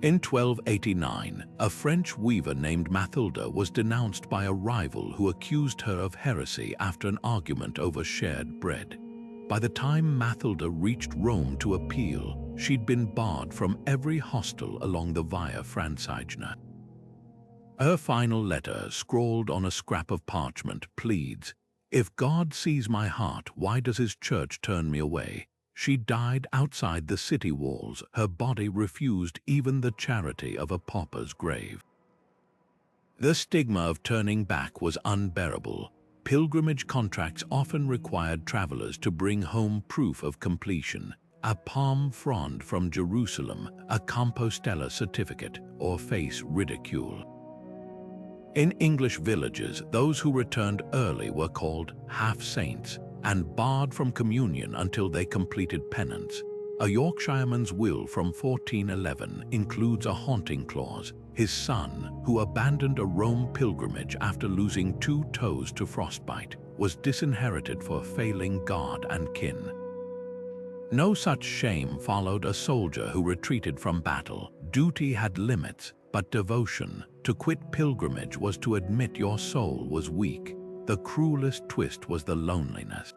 A: In 1289, a French weaver named Mathilde was denounced by a rival who accused her of heresy after an argument over shared bread. By the time Mathilde reached Rome to appeal, she'd been barred from every hostel along the Via Francigena. Her final letter, scrawled on a scrap of parchment, pleads, "If God sees my heart, why does his church turn me away?" She died outside the city walls. Her body refused even the charity of a pauper's grave. The stigma of turning back was unbearable. Pilgrimage contracts often required travelers to bring home proof of completion, a palm frond from Jerusalem, a Compostela certificate, or face ridicule. In English villages, those who returned early were called half-saints and barred from communion until they completed penance. A Yorkshireman's will from 1411 includes a haunting clause. His son, who abandoned a Rome pilgrimage after losing 2 toes to frostbite, was disinherited for failing God and kin. No such shame followed a soldier who retreated from battle. Duty had limits, but devotion, to quit pilgrimage, was to admit your soul was weak. The cruelest twist was the loneliness.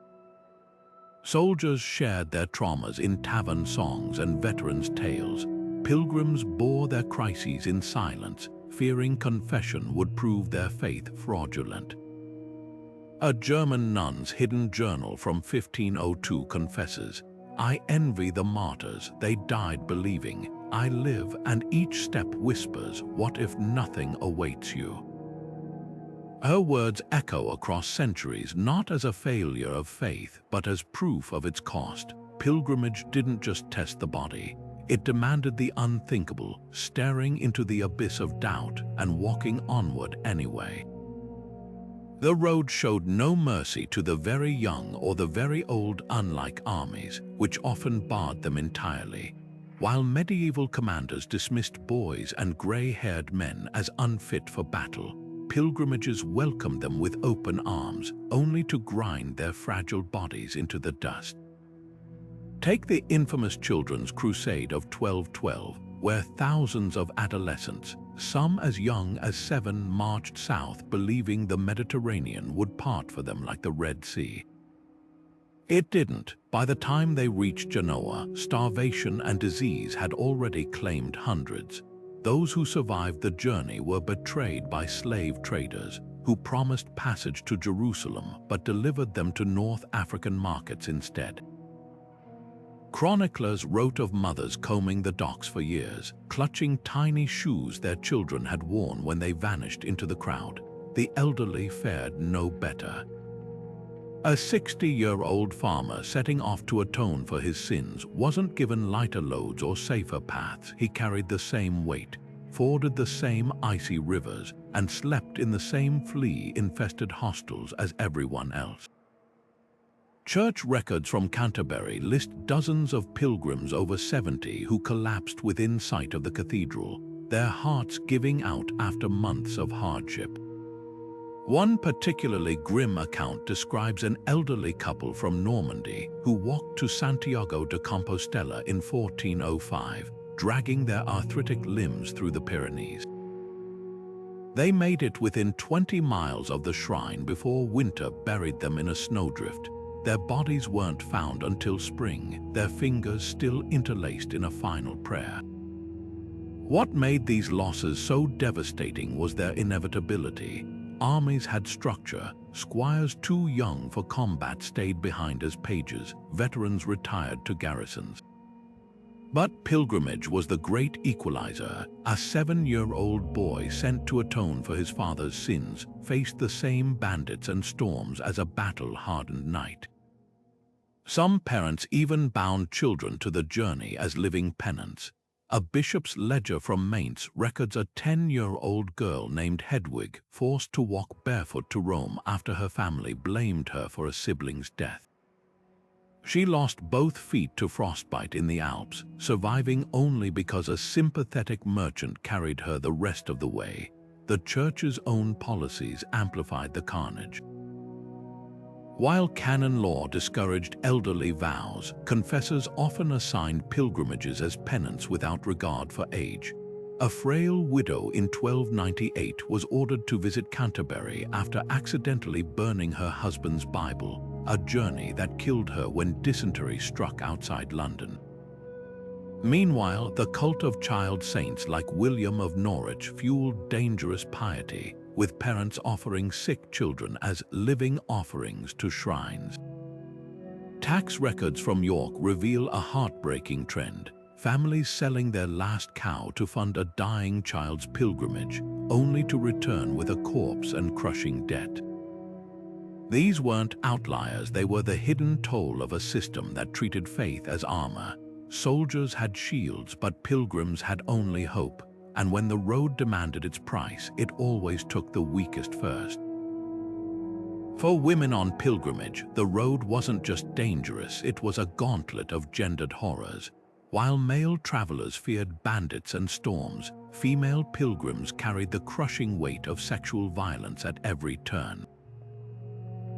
A: Soldiers shared their traumas in tavern songs and veterans' tales. Pilgrims bore their crises in silence, fearing confession would prove their faith fraudulent. A German nun's hidden journal from 1502 confesses, "I envy the martyrs, they died believing. I live, and each step whispers, what if nothing awaits you?" Her words echo across centuries, not as a failure of faith, but as proof of its cost. Pilgrimage didn't just test the body. It demanded the unthinkable, staring into the abyss of doubt and walking onward anyway. The road showed no mercy to the very young or the very old, unlike armies, which often barred them entirely. While medieval commanders dismissed boys and gray-haired men as unfit for battle, pilgrimages welcomed them with open arms, only to grind their fragile bodies into the dust. Take the infamous Children's Crusade of 1212, where thousands of adolescents, some as young as 7, marched south believing the Mediterranean would part for them like the Red Sea. It didn't. By the time they reached Genoa, starvation and disease had already claimed hundreds. Those who survived the journey were betrayed by slave traders who promised passage to Jerusalem but delivered them to North African markets instead. Chroniclers wrote of mothers combing the docks for years, clutching tiny shoes their children had worn when they vanished into the crowd. The elderly fared no better. A 60-year-old farmer setting off to atone for his sins wasn't given lighter loads or safer paths. He carried the same weight, forded the same icy rivers, and slept in the same flea-infested hostels as everyone else. Church records from Canterbury list dozens of pilgrims over 70 who collapsed within sight of the cathedral, their hearts giving out after months of hardship. One particularly grim account describes an elderly couple from Normandy who walked to Santiago de Compostela in 1405, dragging their arthritic limbs through the Pyrenees. They made it within 20 miles of the shrine before winter buried them in a snowdrift. Their bodies weren't found until spring, their fingers still interlaced in a final prayer. What made these losses so devastating was their inevitability. Armies had structure, squires too young for combat stayed behind as pages, veterans retired to garrisons. But pilgrimage was the great equalizer. A 7-year-old boy sent to atone for his father's sins faced the same bandits and storms as a battle-hardened knight. Some parents even bound children to the journey as living penance. A bishop's ledger from Mainz records a 10-year-old girl named Hedwig forced to walk barefoot to Rome after her family blamed her for a sibling's death. She lost both feet to frostbite in the Alps, surviving only because a sympathetic merchant carried her the rest of the way. The church's own policies amplified the carnage. While canon law discouraged elderly vows, confessors often assigned pilgrimages as penance without regard for age. A frail widow in 1298 was ordered to visit Canterbury after accidentally burning her husband's Bible, a journey that killed her when dysentery struck outside London. Meanwhile, the cult of child saints like William of Norwich fueled dangerous piety, with parents offering sick children as living offerings to shrines. Tax records from York reveal a heartbreaking trend: families selling their last cow to fund a dying child's pilgrimage, only to return with a corpse and crushing debt. These weren't outliers, they were the hidden toll of a system that treated faith as armor. Soldiers had shields, but pilgrims had only hope, and when the road demanded its price, it always took the weakest first. For women on pilgrimage, the road wasn't just dangerous, it was a gauntlet of gendered horrors. While male travelers feared bandits and storms, female pilgrims carried the crushing weight of sexual violence at every turn.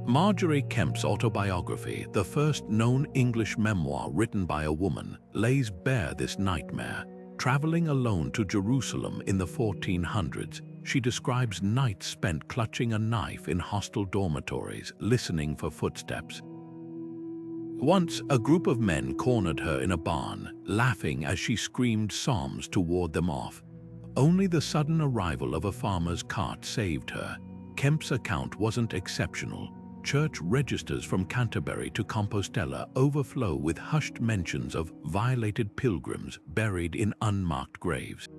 A: Marjorie Kemp's autobiography, the first known English memoir written by a woman, lays bare this nightmare. Traveling alone to Jerusalem in the 1400s, she describes nights spent clutching a knife in hostel dormitories, listening for footsteps. Once, a group of men cornered her in a barn, laughing as she screamed psalms to ward them off. Only the sudden arrival of a farmer's cart saved her. Kemp's account wasn't exceptional. Church registers from Canterbury to Compostela overflow with hushed mentions of violated pilgrims buried in unmarked graves.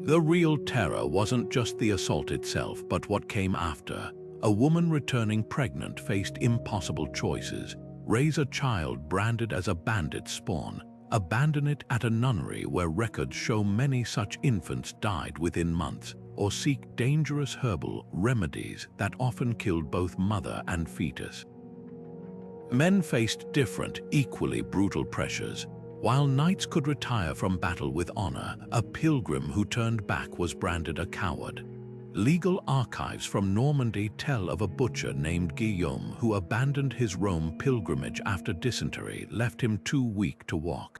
A: The real terror wasn't just the assault itself, but what came after. A woman returning pregnant faced impossible choices: raise a child branded as a bandit spawn, abandon it at a nunnery where records show many such infants died within months, or seek dangerous herbal remedies that often killed both mother and fetus. Men faced different, equally brutal pressures. While knights could retire from battle with honor, a pilgrim who turned back was branded a coward. Legal archives from Normandy tell of a butcher named Guillaume who abandoned his Rome pilgrimage after dysentery left him too weak to walk.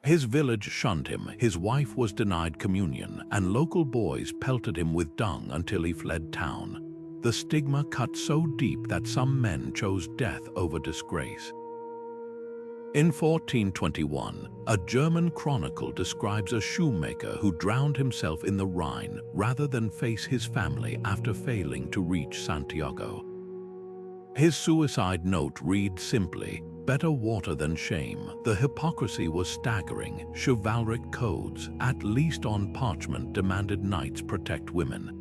A: His village shunned him, his wife was denied communion, and local boys pelted him with dung until he fled town. The stigma cut so deep that some men chose death over disgrace. In 1421, a German chronicle describes a shoemaker who drowned himself in the Rhine rather than face his family after failing to reach Santiago. His suicide note reads simply, "Better water than shame." The hypocrisy was staggering. Chivalric codes, at least on parchment, demanded knights protect women.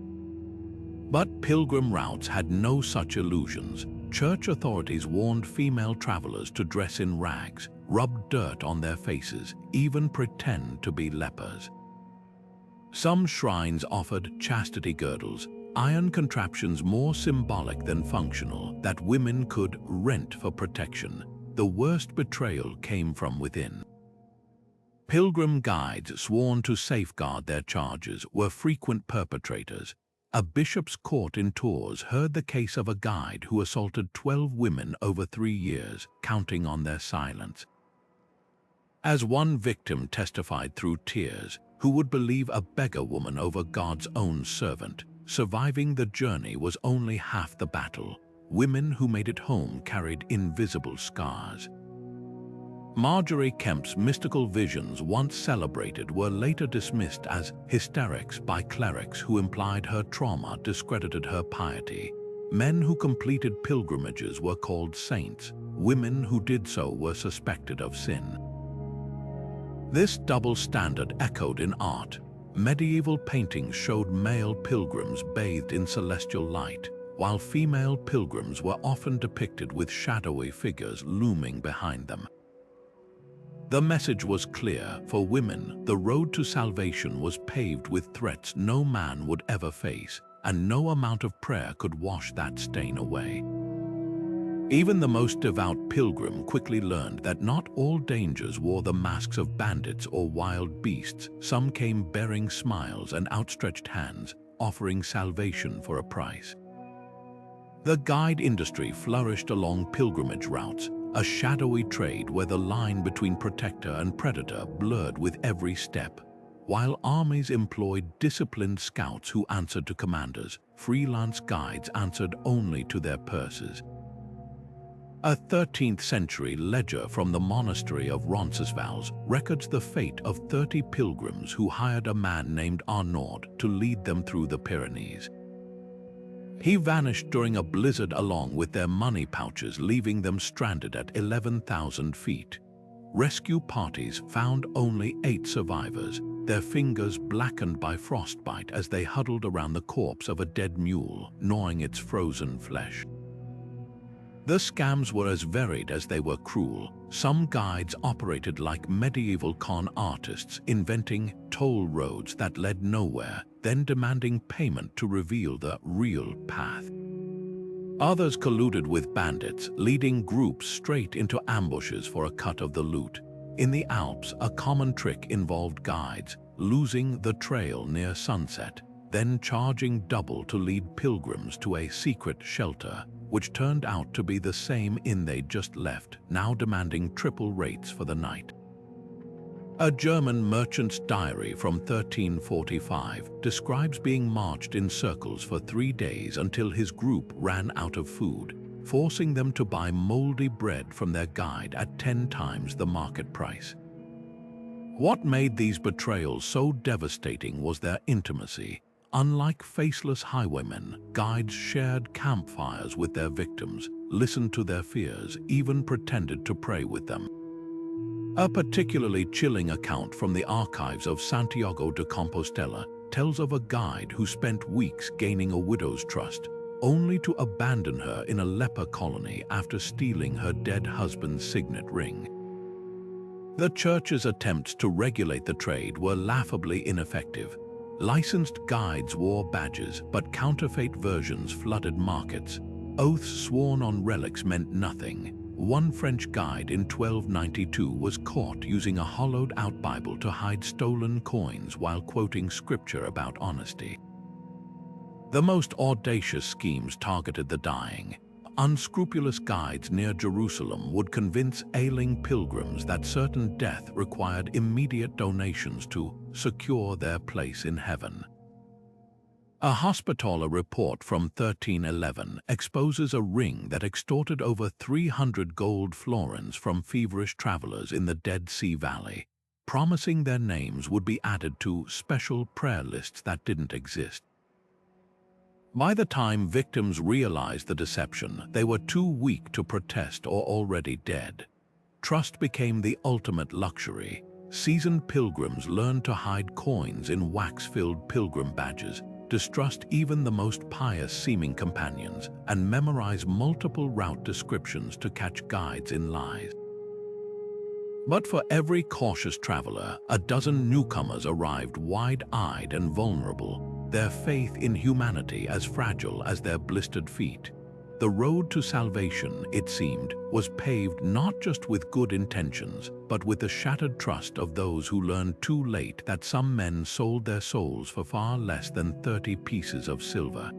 A: But pilgrim routes had no such illusions. Church authorities warned female travelers to dress in rags, rub dirt on their faces, even pretend to be lepers. Some shrines offered chastity girdles, iron contraptions more symbolic than functional, that women could rent for protection. The worst betrayal came from within. Pilgrim guides sworn to safeguard their charges were frequent perpetrators. A bishop's court in Tours heard the case of a guide who assaulted 12 women over 3 years, counting on their silence. As one victim testified through tears, who would believe a beggar woman over God's own servant? Surviving the journey was only half the battle. Women who made it home carried invisible scars. Marjorie Kemp's mystical visions, once celebrated, were later dismissed as hysterics by clerics who implied her trauma discredited her piety. Men who completed pilgrimages were called saints. Women who did so were suspected of sin. This double standard echoed in art. Medieval paintings showed male pilgrims bathed in celestial light, while female pilgrims were often depicted with shadowy figures looming behind them. The message was clear: for women, the road to salvation was paved with threats no man would ever face, and no amount of prayer could wash that stain away. Even the most devout pilgrim quickly learned that not all dangers wore the masks of bandits or wild beasts. Some came bearing smiles and outstretched hands, offering salvation for a price. The guide industry flourished along pilgrimage routes, a shadowy trade where the line between protector and predator blurred with every step. While armies employed disciplined scouts who answered to commanders, freelance guides answered only to their purses. A 13th century ledger from the Monastery of Roncesvalles records the fate of 30 pilgrims who hired a man named Arnaud to lead them through the Pyrenees. He vanished during a blizzard along with their money pouches, leaving them stranded at 11,000 feet. Rescue parties found only 8 survivors, their fingers blackened by frostbite as they huddled around the corpse of a dead mule, gnawing its frozen flesh. The scams were as varied as they were cruel. Some guides operated like medieval con artists, inventing toll roads that led nowhere, then demanding payment to reveal the real path. Others colluded with bandits, leading groups straight into ambushes for a cut of the loot. In the Alps, a common trick involved guides losing the trail near sunset, then charging double to lead pilgrims to a secret shelter, which turned out to be the same inn they'd just left, now demanding triple rates for the night. A German merchant's diary from 1345 describes being marched in circles for 3 days until his group ran out of food, forcing them to buy moldy bread from their guide at 10 times the market price. What made these betrayals so devastating was their intimacy. Unlike faceless highwaymen, guides shared campfires with their victims, listened to their fears, even pretended to pray with them. A particularly chilling account from the archives of Santiago de Compostela tells of a guide who spent weeks gaining a widow's trust, only to abandon her in a leper colony after stealing her dead husband's signet ring. The church's attempts to regulate the trade were laughably ineffective. Licensed guides wore badges, but counterfeit versions flooded markets. Oaths sworn on relics meant nothing. One French guide in 1292 was caught using a hollowed-out Bible to hide stolen coins while quoting scripture about honesty. The most audacious schemes targeted the dying. Unscrupulous guides near Jerusalem would convince ailing pilgrims that certain death required immediate donations to secure their place in heaven. A Hospitaller report from 1311 exposes a ring that extorted over 300 gold florins from feverish travelers in the Dead Sea Valley, promising their names would be added to special prayer lists that didn't exist. By the time victims realized the deception, they were too weak to protest or already dead. Trust became the ultimate luxury. Seasoned pilgrims learned to hide coins in wax-filled pilgrim badges, distrust even the most pious-seeming companions, and memorize multiple route descriptions to catch guides in lies. But for every cautious traveler, a dozen newcomers arrived wide-eyed and vulnerable, their faith in humanity as fragile as their blistered feet. The road to salvation, it seemed, was paved not just with good intentions, but with the shattered trust of those who learned too late that some men sold their souls for far less than 30 pieces of silver.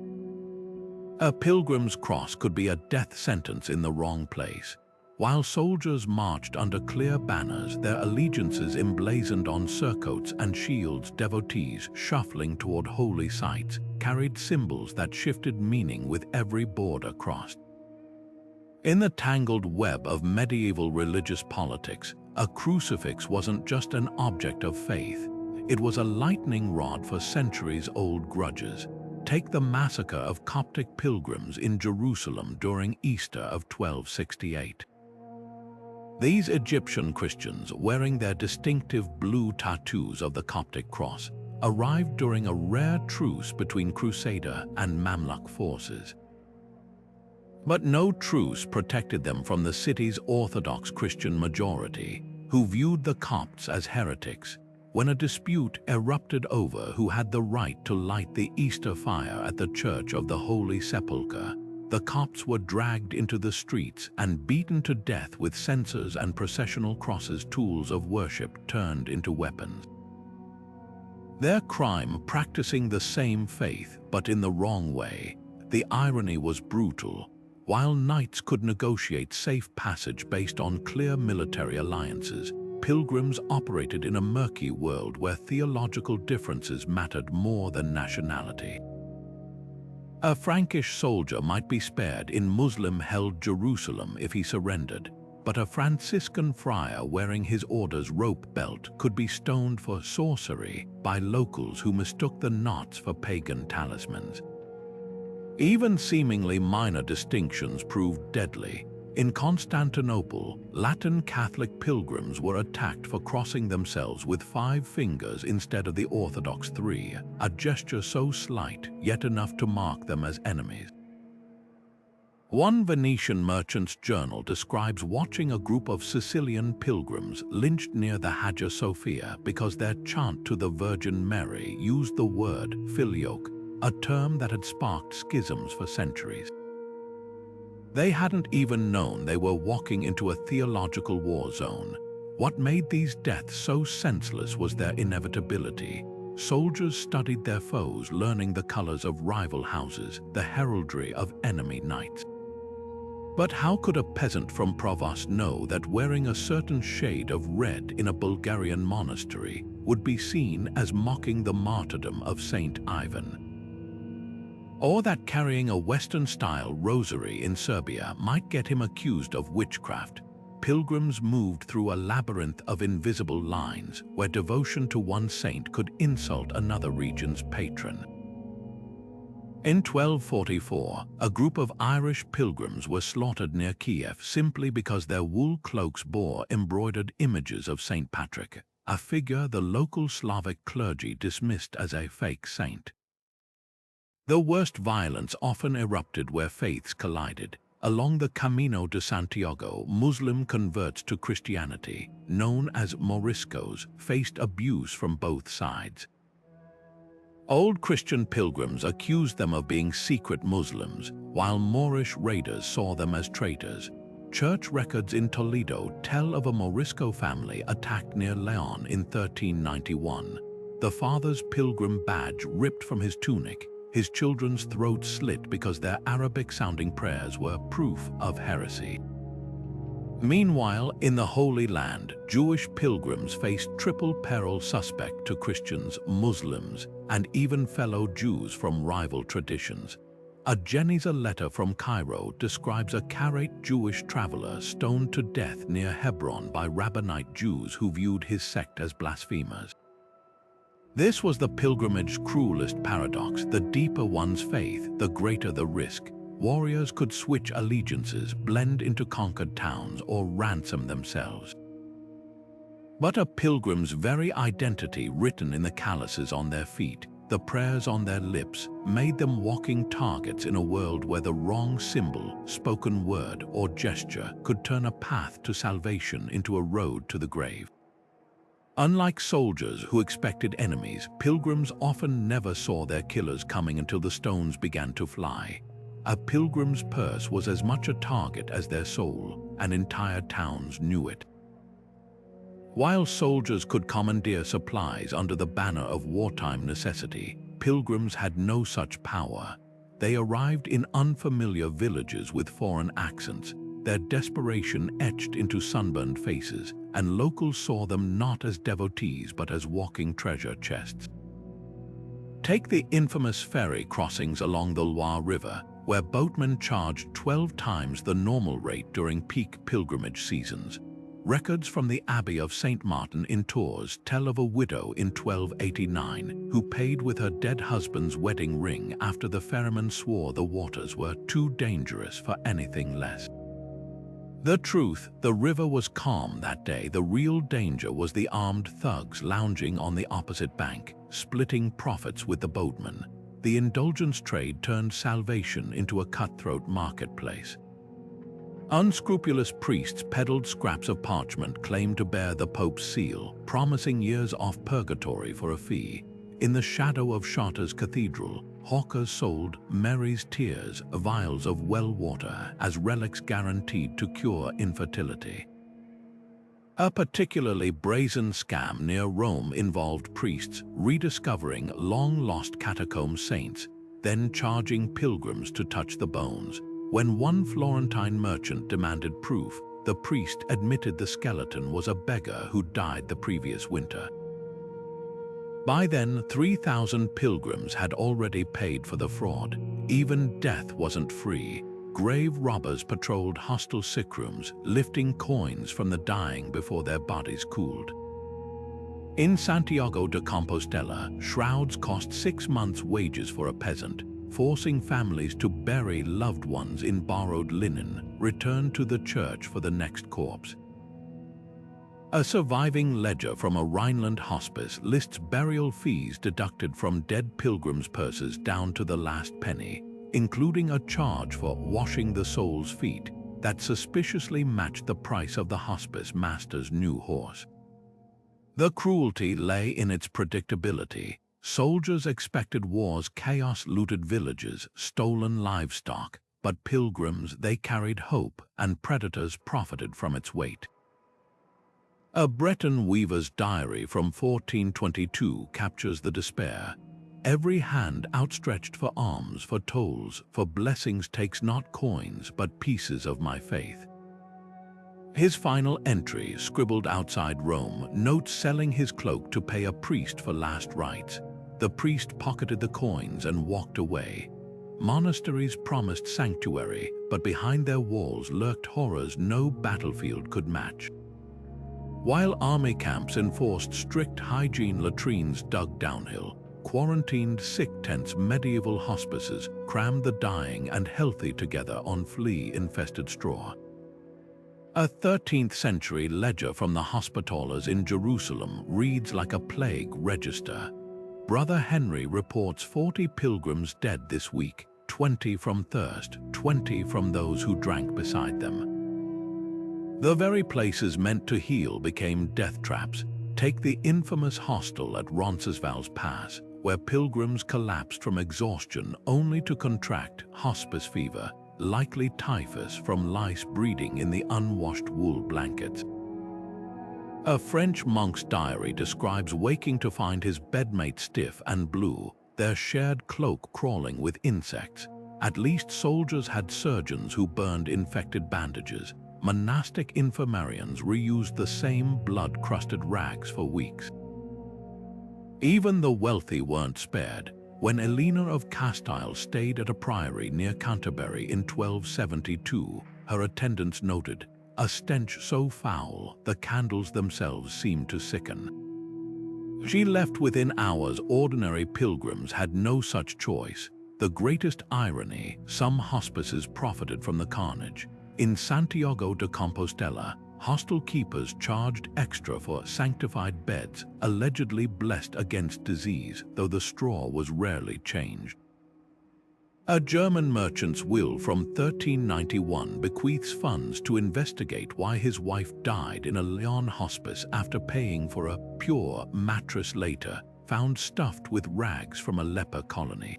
A: A pilgrim's cross could be a death sentence in the wrong place. While soldiers marched under clear banners, their allegiances emblazoned on surcoats and shields, devotees, shuffling toward holy sites, carried symbols that shifted meaning with every border crossed. In the tangled web of medieval religious politics, a crucifix wasn't just an object of faith. It was a lightning rod for centuries-old grudges. Take the massacre of Coptic pilgrims in Jerusalem during Easter of 1268. These Egyptian Christians, wearing their distinctive blue tattoos of the Coptic cross, arrived during a rare truce between Crusader and Mamluk forces. But no truce protected them from the city's Orthodox Christian majority, who viewed the Copts as heretics. When a dispute erupted over who had the right to light the Easter fire at the Church of the Holy Sepulchre, the Copts were dragged into the streets and beaten to death with censers and processional crosses, tools of worship turned into weapons. Their crime, practicing the same faith but in the wrong way. The irony was brutal. While knights could negotiate safe passage based on clear military alliances, pilgrims operated in a murky world where theological differences mattered more than nationality. A Frankish soldier might be spared in Muslim-held Jerusalem if he surrendered, but a Franciscan friar wearing his order's rope belt could be stoned for sorcery by locals who mistook the knots for pagan talismans. Even seemingly minor distinctions proved deadly. In Constantinople, Latin Catholic pilgrims were attacked for crossing themselves with 5 fingers instead of the Orthodox 3, a gesture so slight, yet enough to mark them as enemies. One Venetian merchant's journal describes watching a group of Sicilian pilgrims lynched near the Hagia Sophia because their chant to the Virgin Mary used the word filioque, a term that had sparked schisms for centuries. They hadn't even known they were walking into a theological war zone. What made these deaths so senseless was their inevitability. Soldiers studied their foes, learning the colors of rival houses, the heraldry of enemy knights. But how could a peasant from Provence know that wearing a certain shade of red in a Bulgarian monastery would be seen as mocking the martyrdom of Saint Ivan? Or that carrying a Western-style rosary in Serbia might get him accused of witchcraft? Pilgrims moved through a labyrinth of invisible lines where devotion to one saint could insult another region's patron. In 1244, a group of Irish pilgrims were slaughtered near Kiev simply because their wool cloaks bore embroidered images of St. Patrick, a figure the local Slavic clergy dismissed as a fake saint. The worst violence often erupted where faiths collided. Along the Camino de Santiago, Muslim converts to Christianity, known as Moriscos, faced abuse from both sides. Old Christian pilgrims accused them of being secret Muslims, while Moorish raiders saw them as traitors. Church records in Toledo tell of a Morisco family attacked near Leon in 1391. The father's pilgrim badge ripped from his tunic, his children's throats slit because their Arabic-sounding prayers were proof of heresy. Meanwhile, in the Holy Land, Jewish pilgrims faced triple peril suspect to Christians, Muslims, and even fellow Jews from rival traditions. A Geniza letter from Cairo describes a Karaite Jewish traveler stoned to death near Hebron by Rabbinite Jews who viewed his sect as blasphemers. This was the pilgrimage's cruelest paradox. The deeper one's faith, the greater the risk. Warriors could switch allegiances, blend into conquered towns, or ransom themselves. But a pilgrim's very identity, written in the calluses on their feet, the prayers on their lips, made them walking targets in a world where the wrong symbol, spoken word, or gesture could turn a path to salvation into a road to the grave. Unlike soldiers who expected enemies, pilgrims often never saw their killers coming until the stones began to fly. A pilgrim's purse was as much a target as their soul, and entire towns knew it. While soldiers could commandeer supplies under the banner of wartime necessity, pilgrims had no such power. They arrived in unfamiliar villages with foreign accents, their desperation etched into sunburned faces, and locals saw them not as devotees but as walking treasure chests. Take the infamous ferry crossings along the Loire River. where boatmen charged 12 times the normal rate during peak pilgrimage seasons. Records from the Abbey of St. Martin in Tours tell of a widow in 1289 who paid with her dead husband's wedding ring after the ferryman swore the waters were too dangerous for anything less. The truth, the river was calm that day. The real danger was the armed thugs lounging on the opposite bank, splitting profits with the boatmen. The indulgence trade turned salvation into a cutthroat marketplace. Unscrupulous priests peddled scraps of parchment claimed to bear the Pope's seal, promising years off purgatory for a fee. In the shadow of Chartres Cathedral, hawkers sold Mary's tears, vials of well water, as relics guaranteed to cure infertility. A particularly brazen scam near Rome involved priests rediscovering long-lost catacomb saints, then charging pilgrims to touch the bones. When one Florentine merchant demanded proof, the priest admitted the skeleton was a beggar who died the previous winter. By then, 3,000 pilgrims had already paid for the fraud. Even death wasn't free. Grave robbers patrolled hostel sick rooms, lifting coins from the dying before their bodies cooled. In Santiago de Compostela, shrouds cost 6 months' wages for a peasant, forcing families to bury loved ones in borrowed linen, return to the church for the next corpse. A surviving ledger from a Rhineland hospice lists burial fees deducted from dead pilgrims' purses down to the last penny, including a charge for washing the soul's feet that suspiciously matched the price of the hospice master's new horse. The cruelty lay in its predictability. Soldiers expected war's chaos, looted villages, stolen livestock, but pilgrims, they carried hope, and predators profited from its weight. A Breton weaver's diary from 1422 captures the despair. Every hand outstretched for alms, for tolls, for blessings takes not coins but pieces of my faith. His final entry, scribbled outside Rome, notes selling his cloak to pay a priest for last rites. The priest pocketed the coins and walked away. Monasteries promised sanctuary, but behind their walls lurked horrors no battlefield could match. While army camps enforced strict hygiene, latrines dug downhill, quarantined sick tents, medieval hospices crammed the dying and healthy together on flea-infested straw. A 13th century ledger from the Hospitallers in Jerusalem reads like a plague register. Brother Henry reports 40 pilgrims dead this week, 20 from thirst, 20 from those who drank beside them. The very places meant to heal became death traps. Take the infamous hostel at Roncesvalles Pass, where pilgrims collapsed from exhaustion only to contract hospice fever, likely typhus from lice breeding in the unwashed wool blankets. A French monk's diary describes waking to find his bedmate stiff and blue, their shared cloak crawling with insects. At least soldiers had surgeons who burned infected bandages. Monastic infirmarians reused the same blood-crusted rags for weeks. Even the wealthy weren't spared. When Elena of Castile stayed at a priory near Canterbury in 1272, her attendants noted a stench so foul the candles themselves seemed to sicken. She left within hours. Ordinary pilgrims had no such choice. The greatest irony, some hospices profited from the carnage. In Santiago de Compostela, hostel keepers charged extra for sanctified beds, allegedly blessed against disease, though the straw was rarely changed. A German merchant's will from 1391 bequeaths funds to investigate why his wife died in a Lyon hospice after paying for a pure mattress later, found stuffed with rags from a leper colony.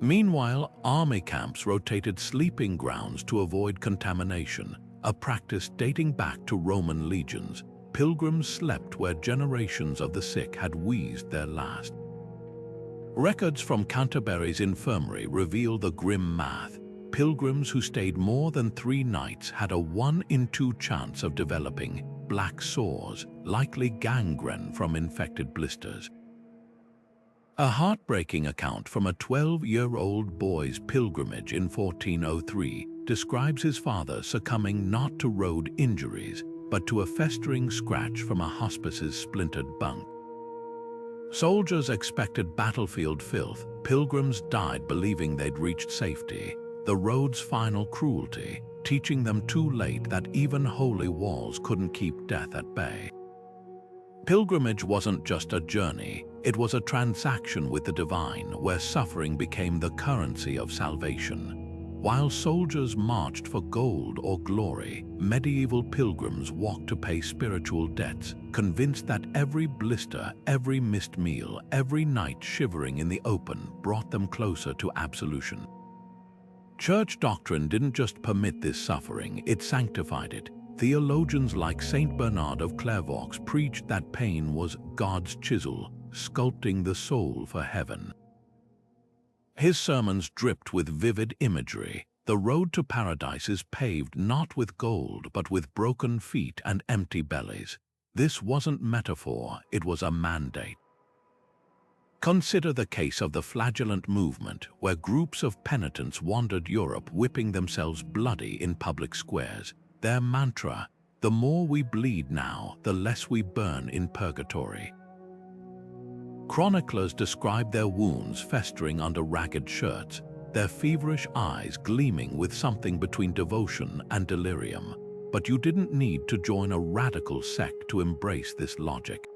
A: Meanwhile, army camps rotated sleeping grounds to avoid contamination, a practice dating back to Roman legions. Pilgrims slept where generations of the sick had wheezed their last. Records from Canterbury's infirmary reveal the grim math. Pilgrims who stayed more than 3 nights had a 1 in 2 chance of developing black sores, likely gangrene from infected blisters. A heartbreaking account from a 12-year-old boy's pilgrimage in 1403 describes his father succumbing not to road injuries, but to a festering scratch from a hospice's splintered bunk. Soldiers expected battlefield filth, pilgrims died believing they'd reached safety, the road's final cruelty, teaching them too late that even holy walls couldn't keep death at bay. Pilgrimage wasn't just a journey, it was a transaction with the divine where suffering became the currency of salvation. While soldiers marched for gold or glory, medieval pilgrims walked to pay spiritual debts, convinced that every blister, every missed meal, every night shivering in the open brought them closer to absolution. Church doctrine didn't just permit this suffering, it sanctified it. Theologians like Saint Bernard of Clairvaux preached that pain was God's chisel, sculpting the soul for heaven. His sermons dripped with vivid imagery. The road to paradise is paved not with gold, but with broken feet and empty bellies. This wasn't metaphor, it was a mandate. Consider the case of the flagellant movement, where groups of penitents wandered Europe whipping themselves bloody in public squares. Their mantra, the more we bleed now, the less we burn in purgatory. Chroniclers describe their wounds festering under ragged shirts, their feverish eyes gleaming with something between devotion and delirium. But you didn't need to join a radical sect to embrace this logic.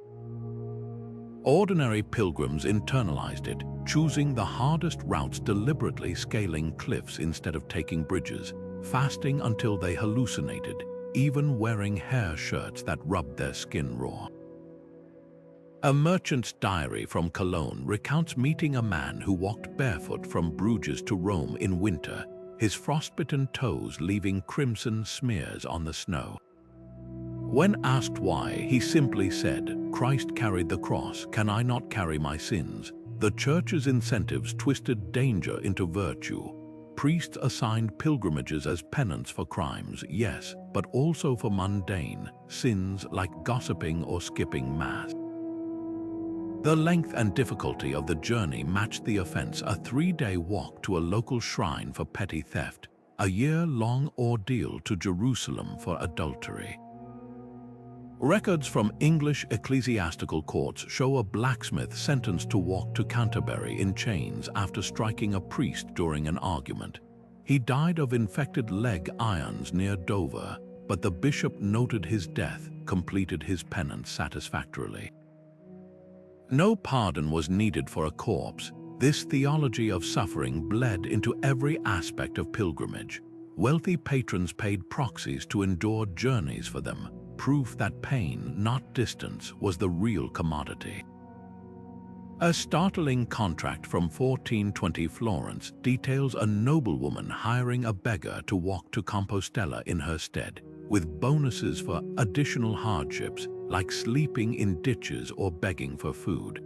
A: Ordinary pilgrims internalized it, choosing the hardest routes, deliberately scaling cliffs instead of taking bridges, fasting until they hallucinated, even wearing hair shirts that rubbed their skin raw. A merchant's diary from Cologne recounts meeting a man who walked barefoot from Bruges to Rome in winter, his frostbitten toes leaving crimson smears on the snow. When asked why, he simply said, "Christ carried the cross, can I not carry my sins?" The church's incentives twisted danger into virtue. Priests assigned pilgrimages as penance for crimes, yes, but also for mundane sins like gossiping or skipping mass. The length and difficulty of the journey matched the offense: a 3-day walk to a local shrine for petty theft, a year-long ordeal to Jerusalem for adultery. Records from English ecclesiastical courts show a blacksmith sentenced to walk to Canterbury in chains after striking a priest during an argument. He died of infected leg irons near Dover, but the bishop noted his death, completed his penance satisfactorily. No pardon was needed for a corpse. This theology of suffering bled into every aspect of pilgrimage. Wealthy patrons paid proxies to endure journeys for them, proof that pain, not distance, was the real commodity. A startling contract from 1420 Florence details a noblewoman hiring a beggar to walk to Compostela in her stead, with bonuses for additional hardships like sleeping in ditches or begging for food.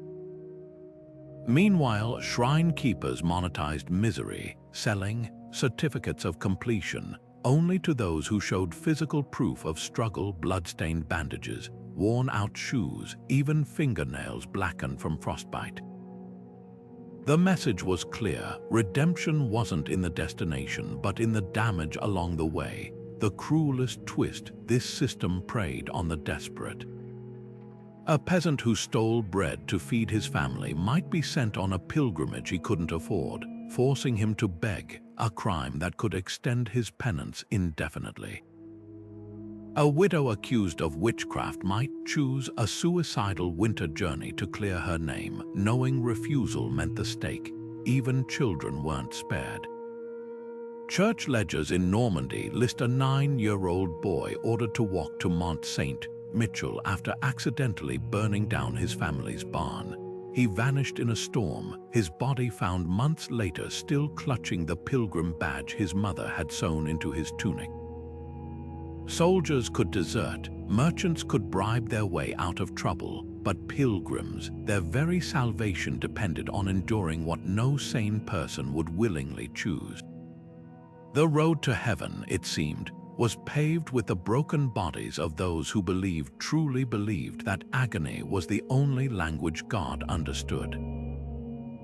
A: Meanwhile, shrine keepers monetized misery, selling certificates of completion only to those who showed physical proof of struggle: blood-stained bandages, worn-out shoes, even fingernails blackened from frostbite. The message was clear: redemption wasn't in the destination, but in the damage along the way. The cruelest twist: this system preyed on the desperate. A peasant who stole bread to feed his family might be sent on a pilgrimage he couldn't afford, forcing him to beg, a crime that could extend his penance indefinitely. A widow accused of witchcraft might choose a suicidal winter journey to clear her name, knowing refusal meant the stake. Even children weren't spared. Church ledgers in Normandy list a 9-year-old boy ordered to walk to Mont Saint Michel after accidentally burning down his family's barn. He vanished in a storm, his body found months later still clutching the pilgrim badge his mother had sewn into his tunic. Soldiers could desert, merchants could bribe their way out of trouble, but pilgrims, their very salvation depended on enduring what no sane person would willingly choose. The road to heaven, it seemed, was paved with the broken bodies of those who truly believed that agony was the only language God understood.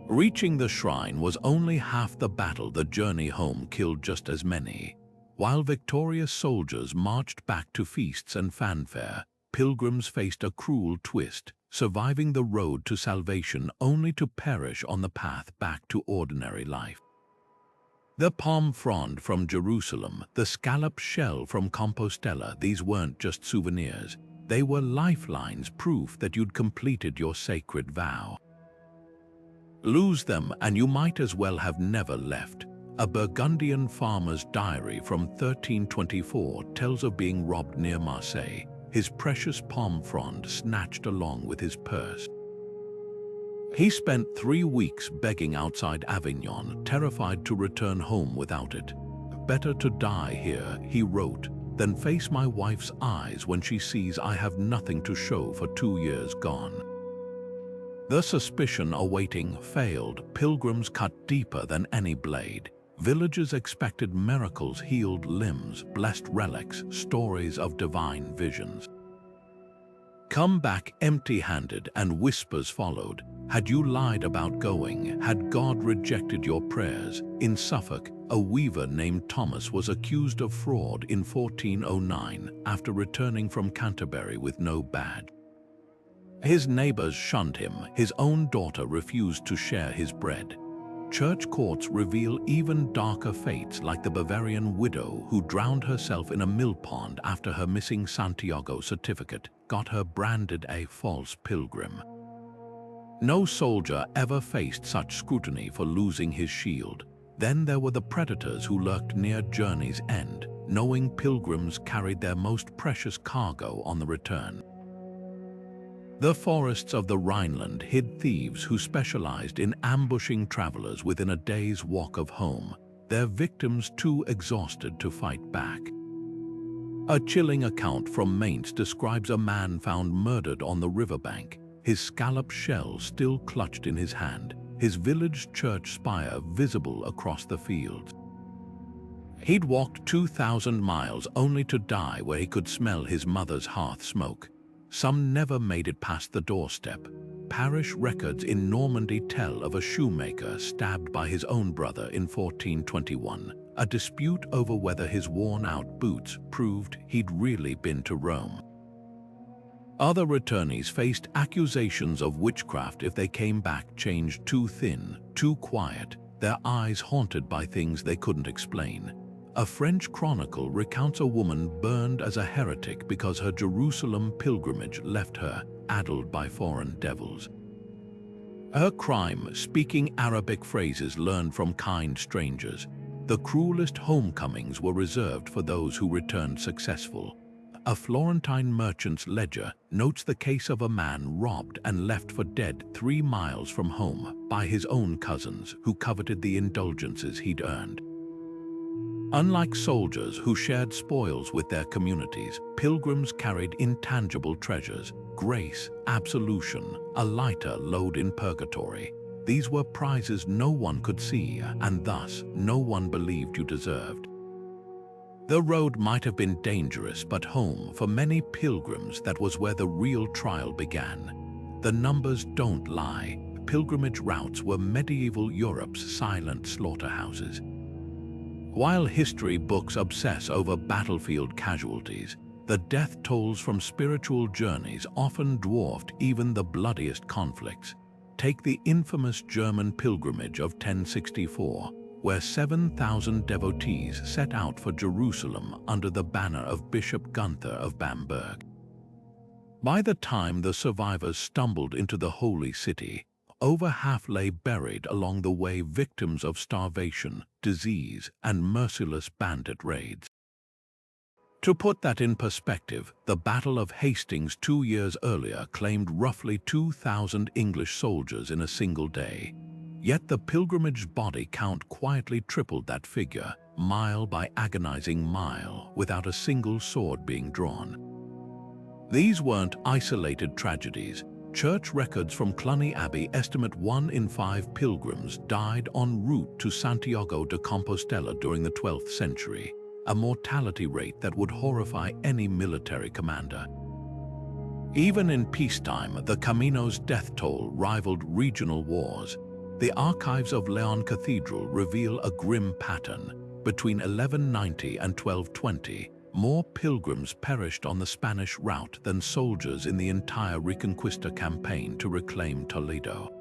A: Reaching the shrine was only half the battle. The journey home killed just as many. While victorious soldiers marched back to feasts and fanfare, pilgrims faced a cruel twist, surviving the road to salvation only to perish on the path back to ordinary life. The palm frond from Jerusalem, the scallop shell from Compostela, these weren't just souvenirs. They were lifelines, proof that you'd completed your sacred vow. Lose them and you might as well have never left. A Burgundian farmer's diary from 1324 tells of being robbed near Marseille, his precious palm frond snatched along with his purse. He spent 3 weeks begging outside Avignon, terrified to return home without it. "Better to die here," he wrote, "than face my wife's eyes when she sees I have nothing to show for 2 years gone." The suspicion awaiting failed. Pilgrims cut deeper than any blade. Villagers expected miracles, healed limbs, blessed relics, stories of divine visions. Come back empty-handed, and whispers followed. Had you lied about going? Had God rejected your prayers? In Suffolk, a weaver named Thomas was accused of fraud in 1409 after returning from Canterbury with no badge. His neighbors shunned him. His own daughter refused to share his bread. Church courts reveal even darker fates, like the Bavarian widow who drowned herself in a mill pond after her missing Santiago certificate got her branded a false pilgrim. No soldier ever faced such scrutiny for losing his shield. Then there were the predators who lurked near journey's end, knowing pilgrims carried their most precious cargo on the return. The forests of the Rhineland hid thieves who specialized in ambushing travelers within a day's walk of home, their victims too exhausted to fight back. A chilling account from Mainz describes a man found murdered on the riverbank, his scallop shell still clutched in his hand, his village church spire visible across the fields. He'd walked 2,000 miles only to die where he could smell his mother's hearth smoke. Some never made it past the doorstep. Parish records in Normandy tell of a shoemaker stabbed by his own brother in 1421. A dispute over whether his worn-out boots proved he'd really been to Rome. Other returnees faced accusations of witchcraft if they came back changed, too thin, too quiet, their eyes haunted by things they couldn't explain. A French chronicle recounts a woman burned as a heretic because her Jerusalem pilgrimage left her addled by foreign devils. Her crime, speaking Arabic phrases learned from kind strangers. The cruelest homecomings were reserved for those who returned successful. A Florentine merchant's ledger notes the case of a man robbed and left for dead 3 miles from home by his own cousins who coveted the indulgences he'd earned. Unlike soldiers who shared spoils with their communities, pilgrims carried intangible treasures: grace, absolution, a lighter load in purgatory. These were prizes no one could see, and thus no one believed you deserved. The road might have been dangerous, but home for many pilgrims, that was where the real trial began. The numbers don't lie. Pilgrimage routes were medieval Europe's silent slaughterhouses. While history books obsess over battlefield casualties, the death tolls from spiritual journeys often dwarfed even the bloodiest conflicts. Take the infamous German pilgrimage of 1064, where 7,000 devotees set out for Jerusalem under the banner of Bishop Gunther of Bamberg. By the time the survivors stumbled into the holy city, over half lay buried along the way, victims of starvation, disease, and merciless bandit raids. To put that in perspective, the Battle of Hastings 2 years earlier claimed roughly 2,000 English soldiers in a single day. Yet the pilgrimage body count quietly tripled that figure, mile by agonizing mile, without a single sword being drawn. These weren't isolated tragedies. Church records from Cluny Abbey estimate 1 in 5 pilgrims died en route to Santiago de Compostela during the 12th century, a mortality rate that would horrify any military commander. Even in peacetime, the Camino's death toll rivaled regional wars. The archives of Leon Cathedral reveal a grim pattern. Between 1190 and 1220, more pilgrims perished on the Spanish route than soldiers in the entire Reconquista campaign to reclaim Toledo.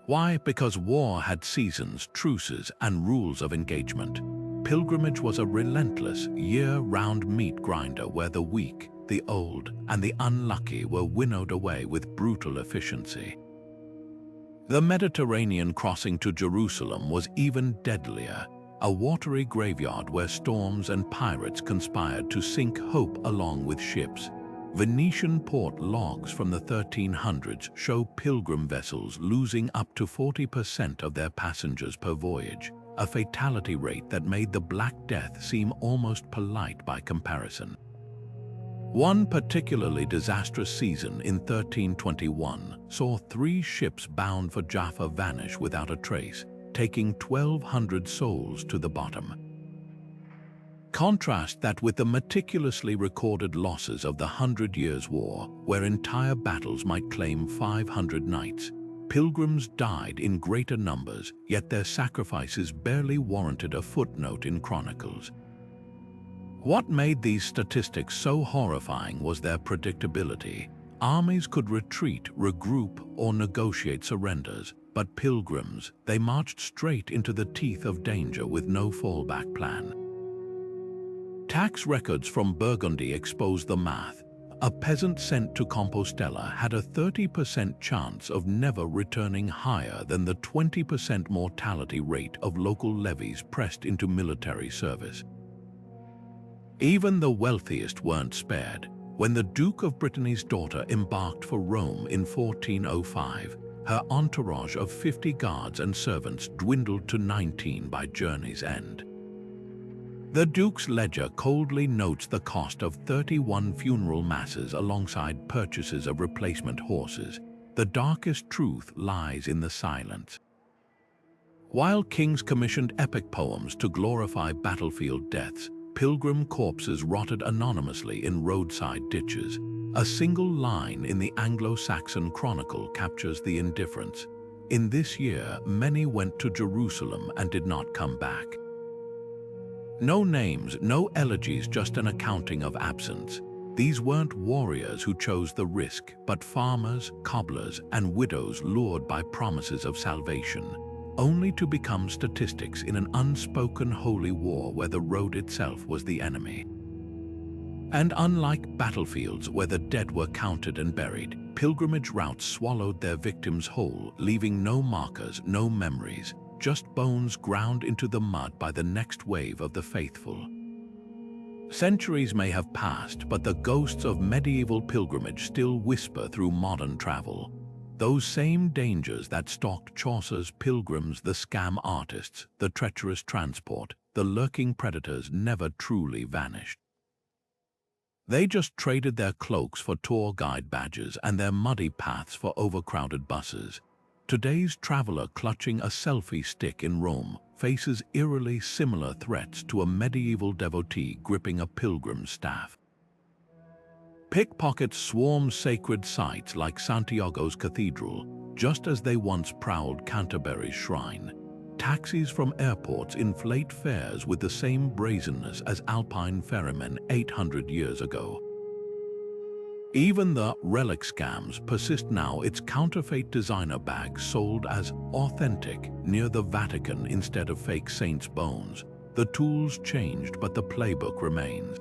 A: Why? Because war had seasons, truces, and rules of engagement. Pilgrimage was a relentless, year-round meat grinder where the weak, the old, and the unlucky were winnowed away with brutal efficiency. The Mediterranean crossing to Jerusalem was even deadlier, a watery graveyard where storms and pirates conspired to sink hope along with ships. Venetian port logs from the 1300s show pilgrim vessels losing up to 40% of their passengers per voyage, a fatality rate that made the Black Death seem almost polite by comparison. One particularly disastrous season in 1321 saw 3 ships bound for Jaffa vanish without a trace, taking 1,200 souls to the bottom. Contrast that with the meticulously recorded losses of the 100 Years' War, where entire battles might claim 500 knights. Pilgrims died in greater numbers, yet their sacrifices barely warranted a footnote in chronicles. What made these statistics so horrifying was their predictability. Armies could retreat, regroup, or negotiate surrenders, but pilgrims, they marched straight into the teeth of danger with no fallback plan. Tax records from Burgundy expose the math. A peasant sent to Compostela had a 30% chance of never returning, higher than the 20% mortality rate of local levies pressed into military service. Even the wealthiest weren't spared. When the Duke of Brittany's daughter embarked for Rome in 1405, her entourage of 50 guards and servants dwindled to 19 by journey's end. The Duke's ledger coldly notes the cost of 31 funeral masses alongside purchases of replacement horses. The darkest truth lies in the silence. While kings commissioned epic poems to glorify battlefield deaths, pilgrim corpses rotted anonymously in roadside ditches. A single line in the Anglo-Saxon Chronicle captures the indifference. In this year, many went to Jerusalem and did not come back. No names, no elegies, just an accounting of absence. These weren't warriors who chose the risk, but farmers, cobblers, and widows lured by promises of salvation, only to become statistics in an unspoken holy war where the road itself was the enemy. And unlike battlefields where the dead were counted and buried, pilgrimage routes swallowed their victims whole, leaving no markers, no memories, just bones ground into the mud by the next wave of the faithful. Centuries may have passed, but the ghosts of medieval pilgrimage still whisper through modern travel. Those same dangers that stalked Chaucer's pilgrims, the scam artists, the treacherous transport, the lurking predators never truly vanished. They just traded their cloaks for tour guide badges and their muddy paths for overcrowded buses. Today's traveler clutching a selfie stick in Rome faces eerily similar threats to a medieval devotee gripping a pilgrim's staff. Pickpockets swarm sacred sites like Santiago's cathedral, just as they once prowled Canterbury's shrine. Taxis from airports inflate fares with the same brazenness as Alpine ferrymen 800 years ago. Even the relic scams persist now. Its counterfeit designer bags sold as authentic near the Vatican instead of fake saints' bones. The tools changed, but the playbook remains.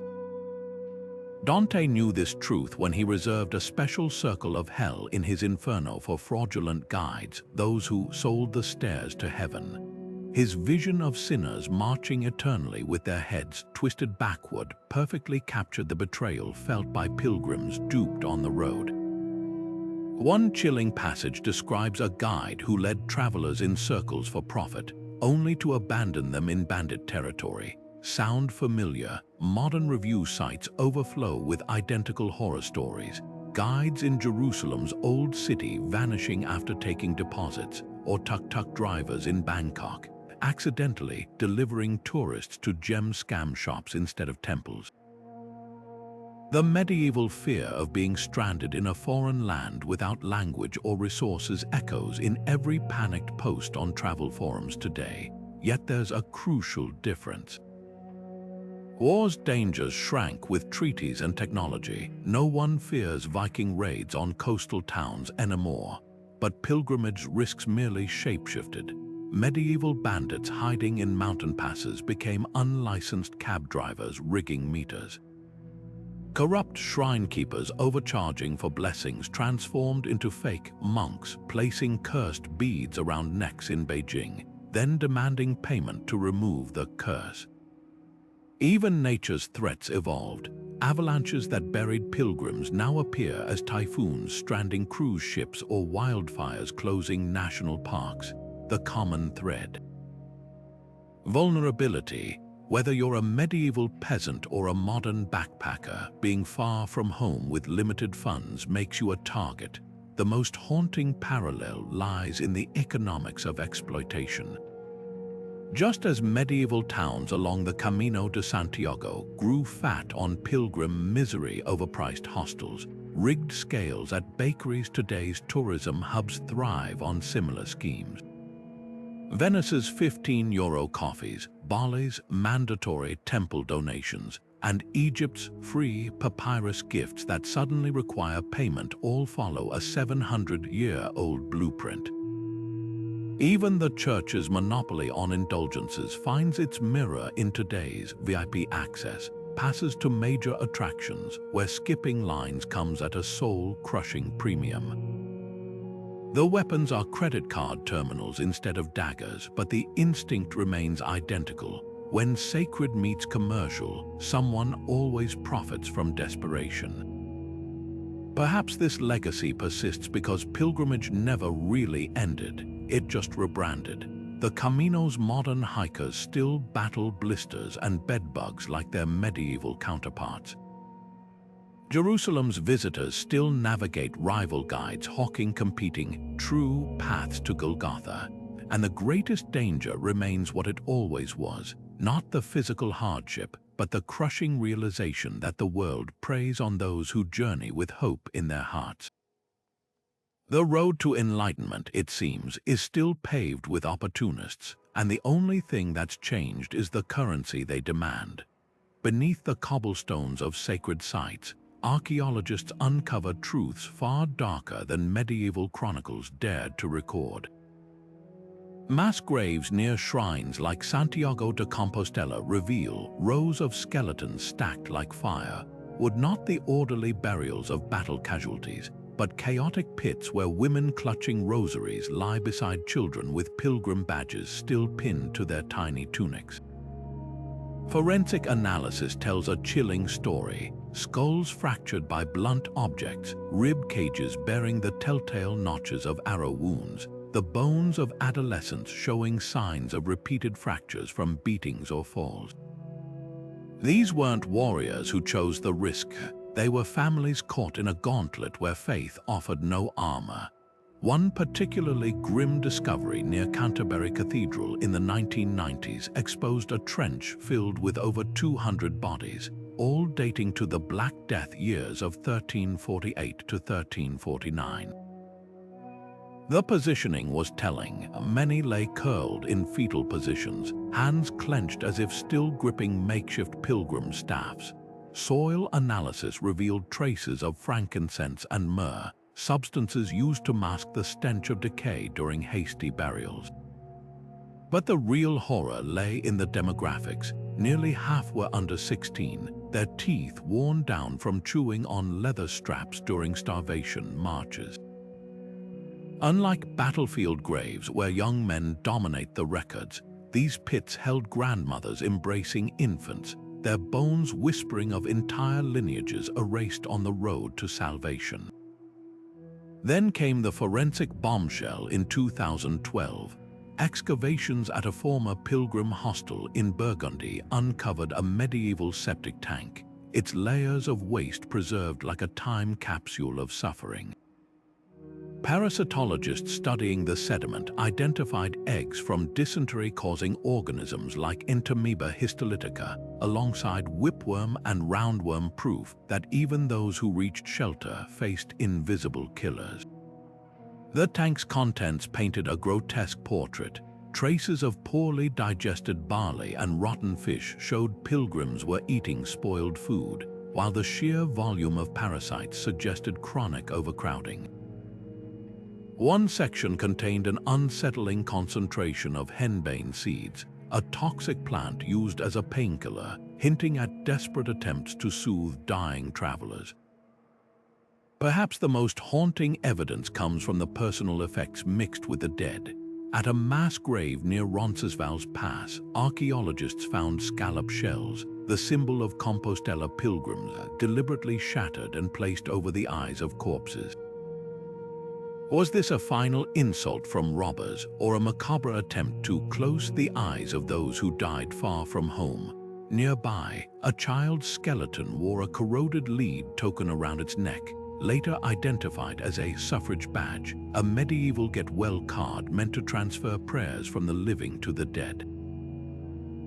A: Dante knew this truth when he reserved a special circle of hell in his Inferno for fraudulent guides, those who sold the stairs to heaven. His vision of sinners marching eternally with their heads twisted backward perfectly captured the betrayal felt by pilgrims duped on the road. One chilling passage describes a guide who led travelers in circles for profit, only to abandon them in bandit territory. Sound familiar? Modern review sites overflow with identical horror stories. Guides in Jerusalem's old city vanishing after taking deposits, or tuk-tuk drivers in Bangkok accidentally delivering tourists to gem scam shops instead of temples. The medieval fear of being stranded in a foreign land without language or resources echoes in every panicked post on travel forums today. Yet there's a crucial difference. War's dangers shrank with treaties and technology. No one fears Viking raids on coastal towns anymore, but pilgrimage risks merely shapeshifted. Medieval bandits hiding in mountain passes became unlicensed cab drivers rigging meters. Corrupt shrine keepers overcharging for blessings transformed into fake monks placing cursed beads around necks in Beijing, then demanding payment to remove the curse. Even nature's threats evolved. Avalanches that buried pilgrims now appear as typhoons stranding cruise ships or wildfires closing national parks, the common thread. Vulnerability. Whether you're a medieval peasant or a modern backpacker, being far from home with limited funds makes you a target. The most haunting parallel lies in the economics of exploitation. Just as medieval towns along the Camino de Santiago grew fat on pilgrim misery overpriced hostels, rigged scales at bakeries, today's tourism hubs thrive on similar schemes. Venice's €15 coffees, Bali's mandatory temple donations, and Egypt's free papyrus gifts that suddenly require payment all follow a 700-year-old blueprint. Even the church's monopoly on indulgences finds its mirror in today's VIP access, passes to major attractions where skipping lines comes at a soul-crushing premium. The weapons are credit card terminals instead of daggers, but the instinct remains identical. When sacred meets commercial, someone always profits from desperation. Perhaps this legacy persists because pilgrimage never really ended, it just rebranded. The Camino's modern hikers still battle blisters and bedbugs like their medieval counterparts. Jerusalem's visitors still navigate rival guides hawking competing true paths to Golgotha, and the greatest danger remains what it always was, not the physical hardship, but the crushing realization that the world preys on those who journey with hope in their hearts. The road to enlightenment, it seems, is still paved with opportunists, and the only thing that's changed is the currency they demand. Beneath the cobblestones of sacred sites, archaeologists uncover truths far darker than medieval chronicles dared to record. Mass graves near shrines like Santiago de Compostela reveal rows of skeletons stacked like fire, would not the orderly burials of battle casualties, but chaotic pits where women clutching rosaries lie beside children with pilgrim badges still pinned to their tiny tunics. Forensic analysis tells a chilling story. Skulls fractured by blunt objects, rib cages bearing the telltale notches of arrow wounds, the bones of adolescents showing signs of repeated fractures from beatings or falls. These weren't warriors who chose the risk. They were families caught in a gauntlet where faith offered no armor. One particularly grim discovery near Canterbury Cathedral in the 1990s exposed a trench filled with over 200 bodies, all dating to the Black Death years of 1348 to 1349. The positioning was telling. Many lay curled in fetal positions, hands clenched as if still gripping makeshift pilgrim staffs. Soil analysis revealed traces of frankincense and myrrh, substances used to mask the stench of decay during hasty burials. But the real horror lay in the demographics. Nearly half were under 16, their teeth worn down from chewing on leather straps during starvation marches. Unlike battlefield graves where young men dominate the records, these pits held grandmothers embracing infants, their bones whispering of entire lineages erased on the road to salvation. Then came the forensic bombshell in 2012. Excavations at a former pilgrim hostel in Burgundy uncovered a medieval septic tank, its layers of waste preserved like a time capsule of suffering. Parasitologists studying the sediment identified eggs from dysentery-causing organisms like Entamoeba histolytica, alongside whipworm and roundworm, proof that even those who reached shelter faced invisible killers. The tank's contents painted a grotesque portrait. Traces of poorly digested barley and rotten fish showed pilgrims were eating spoiled food, while the sheer volume of parasites suggested chronic overcrowding. One section contained an unsettling concentration of henbane seeds, a toxic plant used as a painkiller, hinting at desperate attempts to soothe dying travelers. Perhaps the most haunting evidence comes from the personal effects mixed with the dead. At a mass grave near Roncesvalles Pass, archaeologists found scallop shells, the symbol of Compostela pilgrims, deliberately shattered and placed over the eyes of corpses. Was this a final insult from robbers, or a macabre attempt to close the eyes of those who died far from home? Nearby, a child's skeleton wore a corroded lead token around its neck, later identified as a suffrage badge, a medieval get-well card meant to transfer prayers from the living to the dead.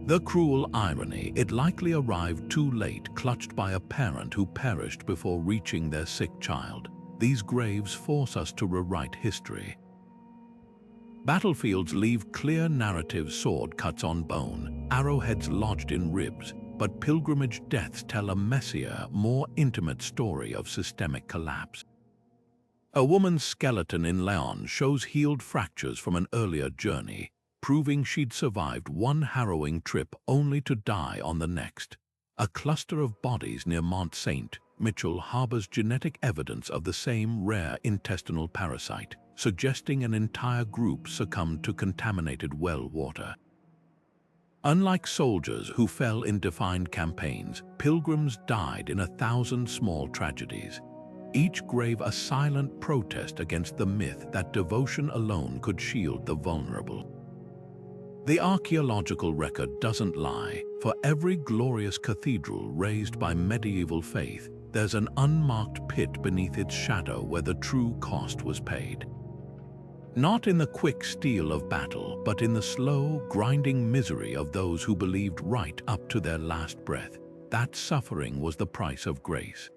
A: The cruel irony, it likely arrived too late, clutched by a parent who perished before reaching their sick child. These graves force us to rewrite history. Battlefields leave clear narrative sword cuts on bone, arrowheads lodged in ribs, but pilgrimage deaths tell a messier, more intimate story of systemic collapse. A woman's skeleton in Leon shows healed fractures from an earlier journey, proving she'd survived one harrowing trip only to die on the next. A cluster of bodies near Mont Saint Mitchell harbors genetic evidence of the same rare intestinal parasite, suggesting an entire group succumbed to contaminated well water. Unlike soldiers who fell in defined campaigns, pilgrims died in 1,000 small tragedies, each grave a silent protest against the myth that devotion alone could shield the vulnerable. The archaeological record doesn't lie. For every glorious cathedral raised by medieval faith, there's an unmarked pit beneath its shadow where the true cost was paid. Not in the quick steel of battle, but in the slow, grinding misery of those who believed right up to their last breath. That suffering was the price of grace.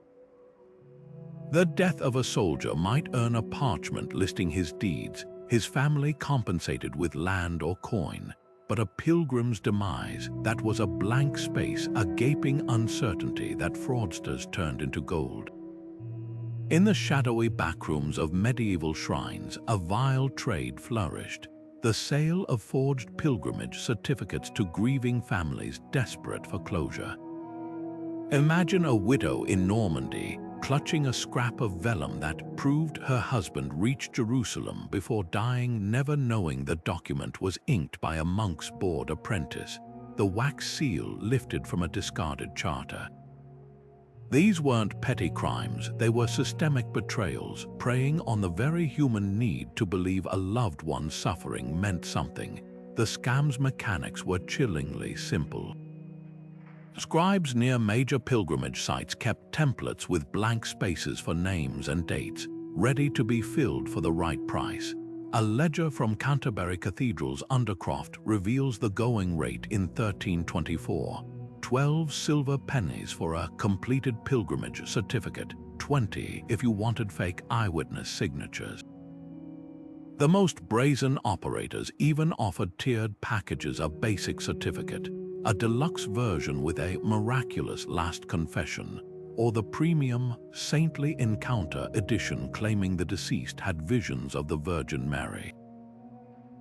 A: The death of a soldier might earn a parchment listing his deeds, his family compensated with land or coin. But a pilgrim's demise, that was a blank space, a gaping uncertainty that fraudsters turned into gold. In the shadowy backrooms of medieval shrines, a vile trade flourished, the sale of forged pilgrimage certificates to grieving families desperate for closure. Imagine a widow in Normandy, clutching a scrap of vellum that proved her husband reached Jerusalem before dying, never knowing the document was inked by a monk's bored apprentice, the wax seal lifted from a discarded charter. These weren't petty crimes, they were systemic betrayals, preying on the very human need to believe a loved one's suffering meant something. The scam's mechanics were chillingly simple. Scribes near major pilgrimage sites kept templates with blank spaces for names and dates, ready to be filled for the right price. A ledger from Canterbury Cathedral's Undercroft reveals the going rate in 1324. 12 silver pennies for a completed pilgrimage certificate, 20 if you wanted fake eyewitness signatures. The most brazen operators even offered tiered packages: a basic certificate, a deluxe version with a miraculous last confession, or the premium Saintly Encounter edition claiming the deceased had visions of the Virgin Mary.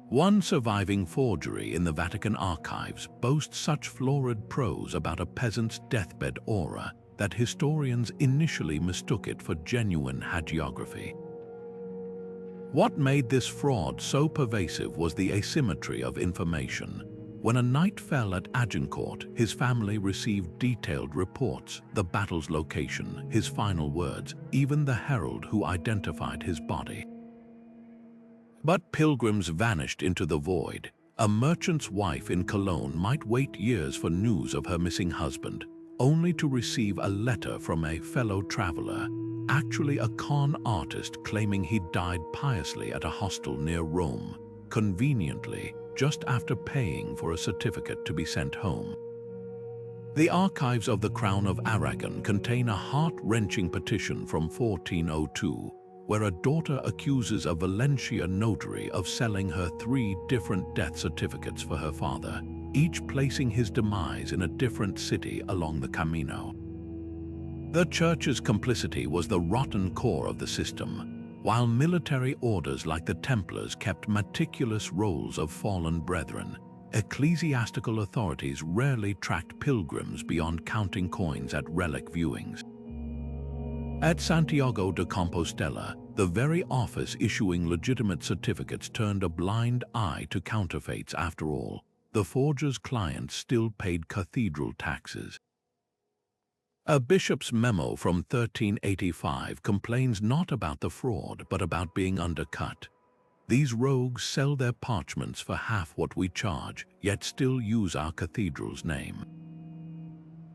A: One surviving forgery in the Vatican archives boasts such florid prose about a peasant's deathbed aura that historians initially mistook it for genuine hagiography. What made this fraud so pervasive was the asymmetry of information. When a knight fell at Agincourt, his family received detailed reports, the battle's location, his final words, even the herald who identified his body. But pilgrims vanished into the void. A merchant's wife in Cologne might wait years for news of her missing husband, only to receive a letter from a fellow traveler, actually a con artist claiming he'd died piously at a hostel near Rome, conveniently just after paying for a certificate to be sent home. The archives of the Crown of Aragon contain a heart-wrenching petition from 1402, where a daughter accuses a Valencia notary of selling her 3 different death certificates for her father, each placing his demise in a different city along the Camino. The Church's complicity was the rotten core of the system, while military orders like the Templars kept meticulous rolls of fallen brethren. Ecclesiastical authorities rarely tracked pilgrims beyond counting coins at relic viewings. At Santiago de Compostela, the very office issuing legitimate certificates turned a blind eye to counterfeits. After all, the forger's clients still paid cathedral taxes. A bishop's memo from 1385 complains not about the fraud but about being undercut. These rogues sell their parchments for half what we charge, yet still use our cathedral's name.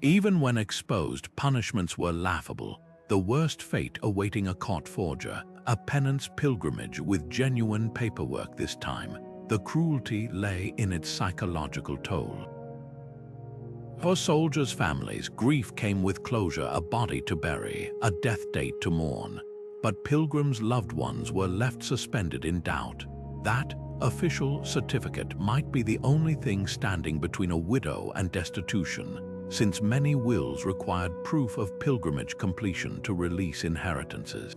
A: Even when exposed, punishments were laughable. The worst fate awaiting a caught forger, a penance pilgrimage with genuine paperwork this time. The cruelty lay in its psychological toll. For soldiers' families, grief came with closure, a body to bury, a death date to mourn. But pilgrims' loved ones were left suspended in doubt. That official certificate might be the only thing standing between a widow and destitution, since many wills required proof of pilgrimage completion to release inheritances.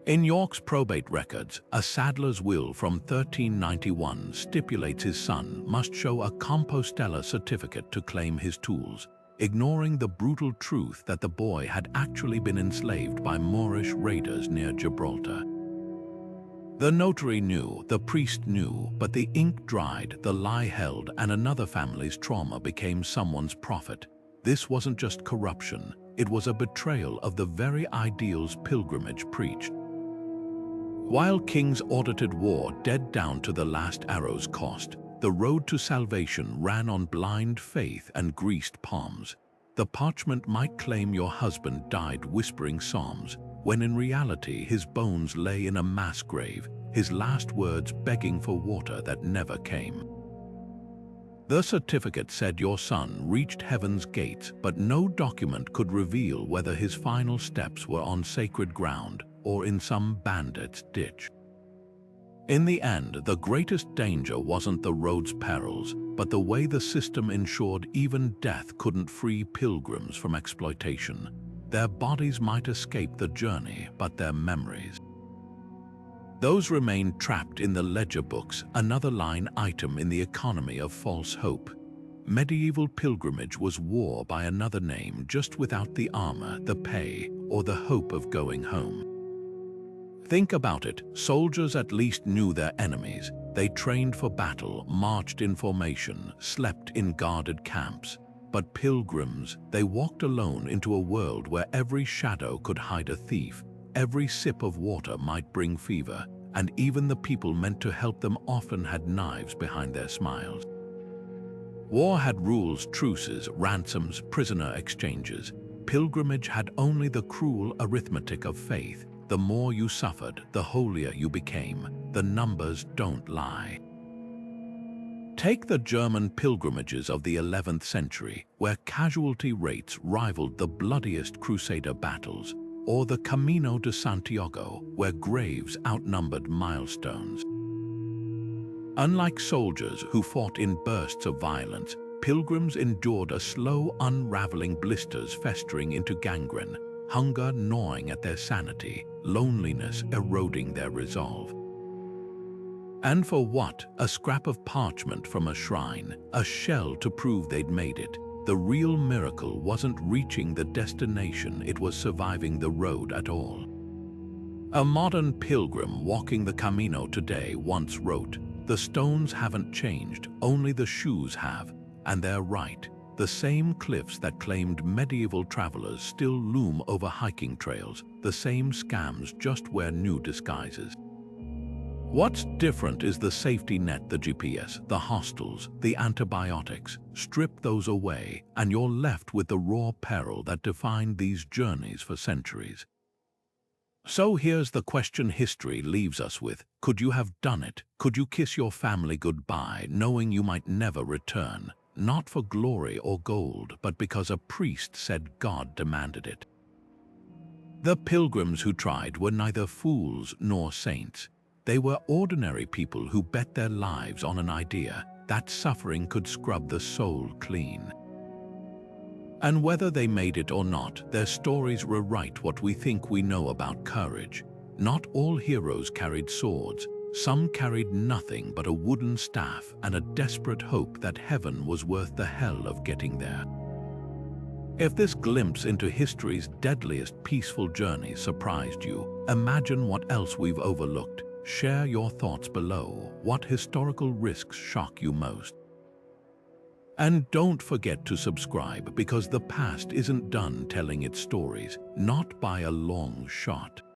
A: In York's probate records, a saddler's will from 1391 stipulates his son must show a Compostela certificate to claim his tools, ignoring the brutal truth that the boy had actually been enslaved by Moorish raiders near Gibraltar. The notary knew, the priest knew, but the ink dried, the lie held, and another family's trauma became someone's profit. This wasn't just corruption, it was a betrayal of the very ideals pilgrimage preached. While kings audited war dead down to the last arrow's cost, the road to salvation ran on blind faith and greased palms. The parchment might claim your husband died whispering psalms, when in reality his bones lay in a mass grave, his last words begging for water that never came. The certificate said your son reached heaven's gates, but no document could reveal whether his final steps were on sacred ground or in some bandit's ditch. In the end, the greatest danger wasn't the road's perils, but the way the system ensured even death couldn't free pilgrims from exploitation. Their bodies might escape the journey, but their memories. Those remained trapped in the ledger books, another line item in the economy of false hope. Medieval pilgrimage was war by another name, just without the armor, the pay, or the hope of going home. Think about it, soldiers at least knew their enemies. They trained for battle, marched in formation, slept in guarded camps. But pilgrims, they walked alone into a world where every shadow could hide a thief, every sip of water might bring fever, and even the people meant to help them often had knives behind their smiles. War had rules, truces, ransoms, prisoner exchanges. Pilgrimage had only the cruel arithmetic of faith. The more you suffered, the holier you became. The numbers don't lie. Take the German pilgrimages of the 11th century, where casualty rates rivaled the bloodiest Crusader battles, or the Camino de Santiago, where graves outnumbered milestones. Unlike soldiers who fought in bursts of violence, pilgrims endured a slow, unraveling blisters festering into gangrene, hunger gnawing at their sanity, loneliness eroding their resolve. And for what? A scrap of parchment from a shrine, a shell to prove they'd made it. The real miracle wasn't reaching the destination, it was surviving the road at all. A modern pilgrim walking the Camino today once wrote, "The stones haven't changed, only the shoes have." And they're right. The same cliffs that claimed medieval travelers still loom over hiking trails, the same scams just wear new disguises. What's different is the safety net, the GPS, the hostels, the antibiotics. Strip those away, and you're left with the raw peril that defined these journeys for centuries. So here's the question history leaves us with. Could you have done it? Could you kiss your family goodbye, knowing you might never return? Not for glory or gold, but because a priest said God demanded it. The pilgrims who tried were neither fools nor saints. They were ordinary people who bet their lives on an idea that suffering could scrub the soul clean. And whether they made it or not, their stories rewrite what we think we know about courage. Not all heroes carried swords. Some carried nothing but a wooden staff and a desperate hope that heaven was worth the hell of getting there. If this glimpse into history's deadliest peaceful journey surprised you, imagine what else we've overlooked. Share your thoughts below. What historical risks shock you most? And don't forget to subscribe, because the past isn't done telling its stories, not by a long shot.